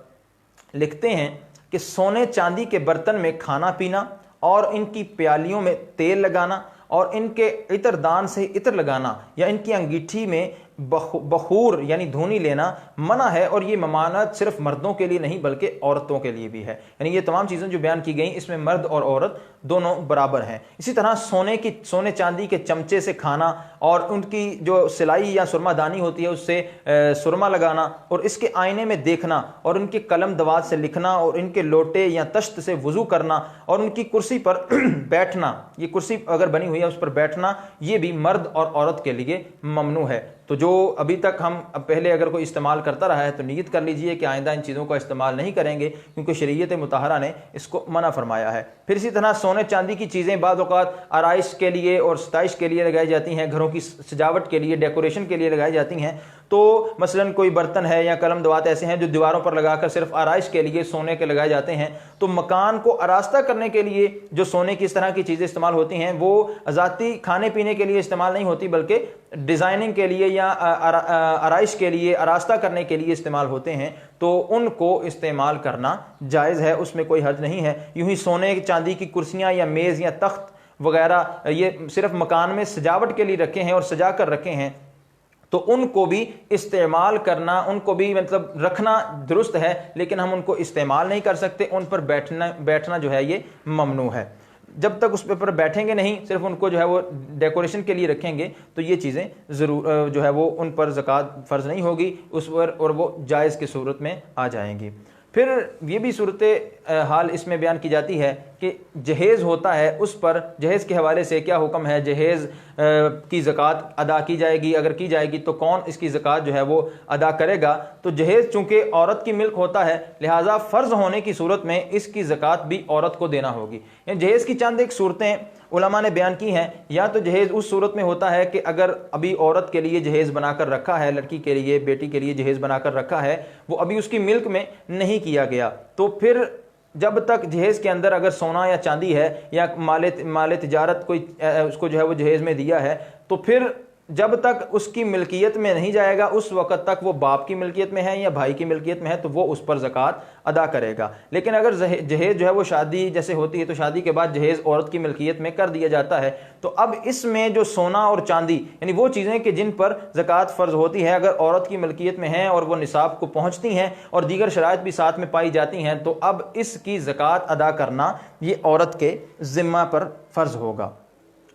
लिखते हैं कि सोने चांदी के बर्तन में खाना पीना और इनकी प्यालियों में तेल लगाना और इनके इतरदान से इतर लगाना या इनकी अंगीठी में बखूर यानी धूनी लेना मना है, और ये ममानत सिर्फ मर्दों के लिए नहीं बल्कि औरतों के लिए भी है। यानी ये तमाम चीज़ें जो बयान की गई इसमें मर्द और औरत दोनों बराबर हैं। इसी तरह सोने चांदी के चमचे से खाना और उनकी जो सिलाई या सुरमादानी होती है उससे सुरमा लगाना, और इसके आईने में देखना, और उनके कलम दवात से लिखना, और इनके लोटे या तश्त से वुजू करना, और उनकी कुर्सी पर बैठना, ये कुर्सी अगर बनी हुई है उस पर बैठना, ये भी मर्द और औरत के लिए ममनू है। तो जो अभी तक हम पहले अगर कोई इस्तेमाल करता रहा है तो नियत कर लीजिए कि आइंदा इन चीज़ों का इस्तेमाल नहीं करेंगे, क्योंकि शरीयत मुतहरा ने इसको मना फरमाया है। फिर इसी तरह सोने चांदी की चीज़ें बाद औक़ात आराइश के लिए और सताइश के लिए लगाई जाती हैं, घरों की सजावट के लिए, डेकोरेशन के लिए लगाई जाती हैं। तो मसलन कोई बर्तन है या कलम दवात ऐसे हैं जो दीवारों पर लगाकर सिर्फ आराइश के लिए सोने के लगाए जाते हैं। तो मकान को आरास्ता करने के लिए जो सोने की इस तरह की चीज़ें इस्तेमाल होती हैं वो ज़ाती खाने पीने के लिए इस्तेमाल नहीं होती, बल्कि डिज़ाइनिंग के लिए या आराइश के लिए, आरास्ता करने के लिए इस्तेमाल होते हैं। तो उनको इस्तेमाल करना जायज़ है, उसमें कोई हर्ज नहीं है। यूं ही सोने चांदी की कुर्सियाँ या मेज़ या तख्त वगैरह ये सिर्फ मकान में सजावट के लिए रखे हैं और सजा कर रखे हैं, तो उनको भी इस्तेमाल करना, उनको भी मतलब रखना दुरुस्त है, लेकिन हम उनको इस्तेमाल नहीं कर सकते। उन पर बैठना जो है ये ममनू है। जब तक उस पर बैठेंगे नहीं, सिर्फ उनको जो है वो डेकोरेशन के लिए रखेंगे, तो ये चीज़ें ज़रूर जो है वो उन पर ज़कात फ़र्ज़ नहीं होगी उस पर, और वो जायज़ की सूरत में आ जाएंगी। फिर ये भी सूरत हाल इसमें बयान की जाती है कि जहेज़ होता है, उस पर जहेज़ के हवाले से क्या हुक्म है, जहेज़ की ज़कात अदा की जाएगी, अगर की जाएगी तो कौन इसकी ज़कात जो है वो अदा करेगा। तो जहेज़ चूँकि औरत की मिल्क होता है, लिहाजा फ़र्ज़ होने की सूरत में इसकी ज़कात भी औरत को देना होगी। यानी जहेज़ की चंद एक सूरतें उलमा ने बयान की हैं। या तो जहेज़ उस सूरत में होता है कि अगर अभी औरत के लिए जहेज़ बनाकर रखा है, लड़की के लिए, बेटी के लिए जहेज़ बनाकर रखा है, वो अभी उसकी मिल्क में नहीं किया गया, तो फिर जब तक जहेज़ के अंदर अगर सोना या चांदी है या माले तिजारत कोई उसको जो है वो जहेज़ में दिया है, तो फिर जब तक उसकी मिल्कियत में नहीं जाएगा उस वक़्त तक वो बाप की मिल्कियत में है या भाई की मिल्कियत में है, तो वो उस पर ज़कात अदा करेगा। लेकिन अगर जहेज़ जो है वो शादी जैसे होती है तो शादी के बाद जहेज़ औरत की मिल्कियत में कर दिया जाता है, तो अब इसमें जो सोना और चांदी यानी वो चीज़ें कि जिन पर ज़कात फ़र्ज़ होती है, अगर औरत की मिल्कियत में हैं और वो निसाब को पहुँचती हैं और दीगर शराइत भी साथ में पाई जाती हैं, तो अब इसकी ज़कात अदा करना ये औरत के ज़िम्मा पर फ़र्ज़ होगा।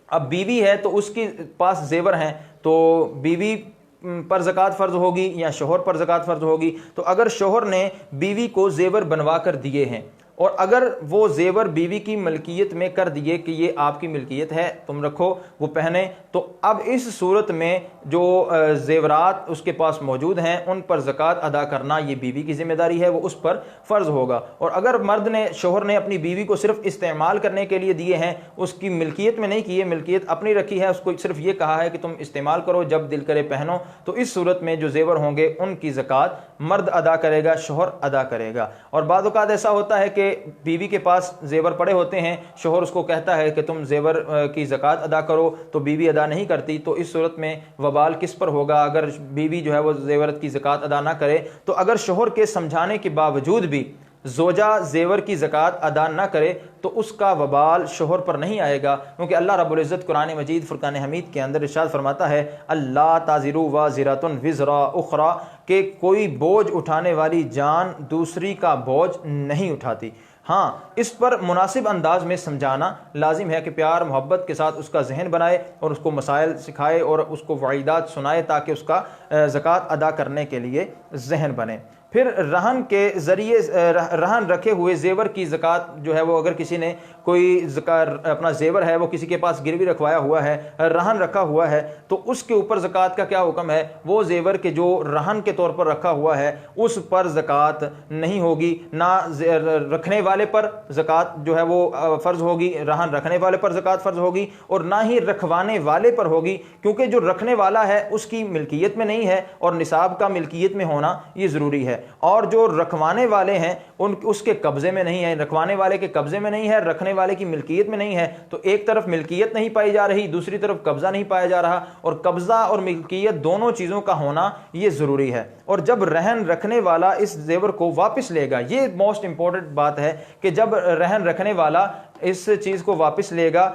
अब बीवी है तो उसके पास जेवर हैं, तो बीवी पर ज़कात फ़र्ज़ होगी या शोहर पर ज़कात फ़र्ज़ होगी। तो अगर शोहर ने बीवी को जेवर बनवा कर दिए हैं और अगर वो जेवर बीवी की मिल्कियत में कर दिए कि ये आपकी मिल्कियत है, तुम रखो, वो पहने, तो अब इस सूरत में जो जेवरात उसके पास मौजूद हैं उन पर ज़कात अदा करना ये बीवी की जिम्मेदारी है, वो उस पर फ़र्ज़ होगा। और अगर मर्द ने, शोहर ने अपनी बीवी को सिर्फ इस्तेमाल करने के लिए दिए हैं, उसकी मिल्कियत में नहीं किए, मिल्कियत अपनी रखी है, उसको सिर्फ ये कहा है कि तुम इस्तेमाल करो, जब दिल करे पहनो, तो इस सूरत में जो जेवर होंगे उनकी ज़कात मर्द अदा करेगा, शोहर अदा करेगा। और बाद औक़ात ऐसा होता है कि बीवी के पास जेवर पड़े होते हैं, शोहर उसको कहता है कि तुम जेवर की ज़कात अदा करो, तो बीवी अदा नहीं करती, तो इस सूरत में वबाल किस पर होगा अगर बीवी जो है वो जेवर की ज़कात अदा ना करे। तो अगर शोहर के समझाने के बावजूद भी जोजा जेवर की ज़कात अदा ना करे तो उसका वबाल शोहर पर नहीं आएगा, क्योंकि अल्लाह रब्बुल इज़्ज़त कुरान मजीद फुरकान हमीद के अंदर इरशाद फरमाता है, अल्लाह ताज़िरु वाज़िरतुन विज़रा उख़रा, कि कोई बोझ उठाने वाली जान दूसरी का बोझ नहीं उठाती। हाँ, इस पर मुनासिब अंदाज में समझाना लाजिम है कि प्यार मोहब्बत के साथ उसका जहन बनाए और उसको मसाइल सिखाए और उसको वाइदात सुनाए ताकि उसका ज़कात अदा करने के लिए जहन बने। फिर रहन के ज़रिए रहन रखे हुए जेवर की ज़कात जो है वो, अगर किसी ने कोई अपना जेवर है वो किसी के पास गिरवी रखवाया हुआ है, रहन रखा हुआ है, तो उसके ऊपर ज़कात का क्या हुक्म है। वो जेवर के जो रहन के तौर पर रखा हुआ है उस पर ज़कात नहीं होगी, ना रखने वाले पर ज़कात जो है वो फ़र्ज़ होगी, रहन रखने वाले पर ज़कात फ़र्ज़ होगी, और ना ही रखवाने वाले पर होगी, क्योंकि जो रखने वाला है उसकी मिल्कियत में नहीं है और निसाब का मिल्कियत में होना ये ज़रूरी है। और जो रखवाने वाले हैं उसके कब्जे में नहीं है, रखवाने वाले के कब्जे में नहीं है, रखने वाले की मिल्कियत में नहीं है, तो एक तरफ मिल्कियत नहीं पाई जा रही, दूसरी तरफ कब्जा नहीं पाया जा रहा, और कब्जा और मिल्कियत दोनों चीज़ों का होना ये ज़रूरी है। और जब रहन रखने वाला इस जेवर को वापस लेगा, ये मोस्ट इंपॉर्टेंट बात है कि जब रहन रखने वाला इस चीज़ को वापस लेगा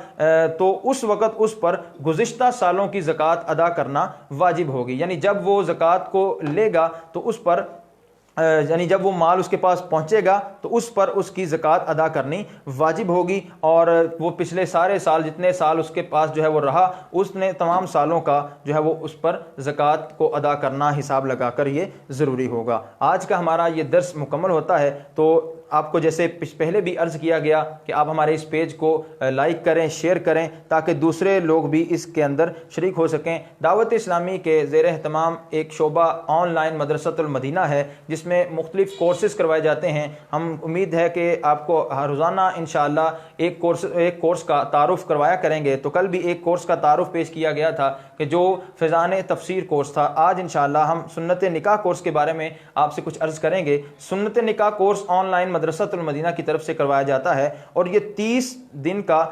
तो उस वक़्त उस पर गुज़िश्ता सालों की ज़कात अदा करना वाजिब होगी। यानी जब वो ज़कात को लेगा तो उस पर यानी जब वो माल उसके पास पहुंचेगा तो उस पर उसकी ज़कात अदा करनी वाजिब होगी, और वो पिछले सारे साल जितने साल उसके पास जो है वो रहा, उसने तमाम सालों का जो है वो उस पर ज़कात को अदा करना हिसाब लगाकर ये ज़रूरी होगा। आज का हमारा ये दर्स मुकम्मल होता है। तो आपको जैसे पहले भी अर्ज़ किया गया कि आप हमारे इस पेज को लाइक करें, शेयर करें, ताकि दूसरे लोग भी इसके अंदर शरीक हो सकें। दावत इस्लामी के ज़ेर एहतमाम एक शोबा ऑनलाइन मदरसतुल मदीना है, जिसमें मुख्तलिफ़ कोर्सेज़ करवाए जाते हैं। हम उम्मीद है कि आपको रोज़ाना इंशाअल्लाह एक कोर्स का तारुफ़ करवाया करेंगे। तो कल भी एक कोर्स का तारुफ़ पेश किया गया था कि जो फ़ैज़ान तफसीर कोर्स था। आज इंशाअल्लाह हम सुन्नत निकाह कोर्स के बारे में आपसे कुछ अर्ज़ करेंगे। सुन्नत निकाह कोर्स ऑनलाइन मदरसतुल मदीना की तरफ से करवाया जाता है, और ये 30 दिन का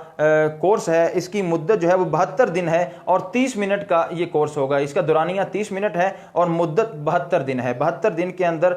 कोर्स है। इसकी मुद्दत जो है वो 72 दिन है, और 30 मिनट का ये कोर्स होगा। इसका दुरानिया 30 मिनट है और मुद्दत 72 दिन है। 72 दिन के अंदर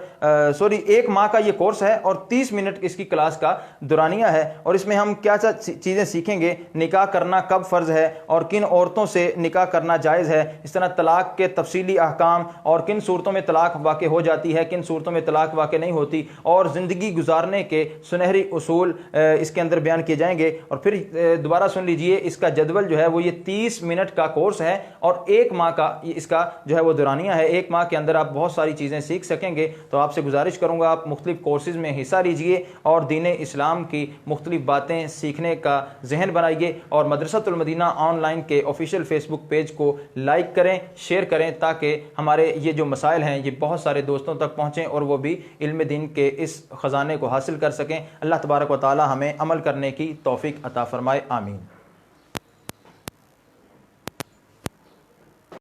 1 माह का ये कोर्स है, और 30 मिनट इसकी क्लास का दुरानिया है। और इसमें हम क्या चीज़ें सीखेंगे, निकाह करना कब फ़र्ज़ है और किन औरतों से निकाह करना जायज़ है, इस तरह तलाक के तफसीली अहकाम और किन सूरतों में तलाक वाक़ हो जाती है, किन सूरतों में तलाक वाक़ नहीं होती, और ज़िंदगी गुजारने के सुनहरी उसूल इसके अंदर बयान किए जाएंगे। और फिर दोबारा सुन लीजिए, इसका जदवल जो है वो ये 30 मिनट का कोर्स है, और 1 माह का इसका जो है वो दुरानिया है। 1 माह के अंदर आप बहुत सारी चीज़ें सीख सकेंगे। तो आपसे गुजारिश करूँगा, आप मुख्तलिफ कोर्सेज़ में हिस्सा लीजिए और दीन इस्लाम की मुख्तलिफ बातें सीखने का जहन बनाइए, और मदरसतुल मदीना ऑनलाइन के ऑफिशियल फेसबुक पेज को लाइक करें, शेयर करें, ताकि हमारे ये जो मसाइल हैं ये बहुत सारे दोस्तों तक पहुँचें और वो भी इल्म दीन के इस ख़जाने को हासिल कर सकें। अल्लाह तबारक व तआला हमें अमल करने की तौफीक अता फरमाए। आमीन।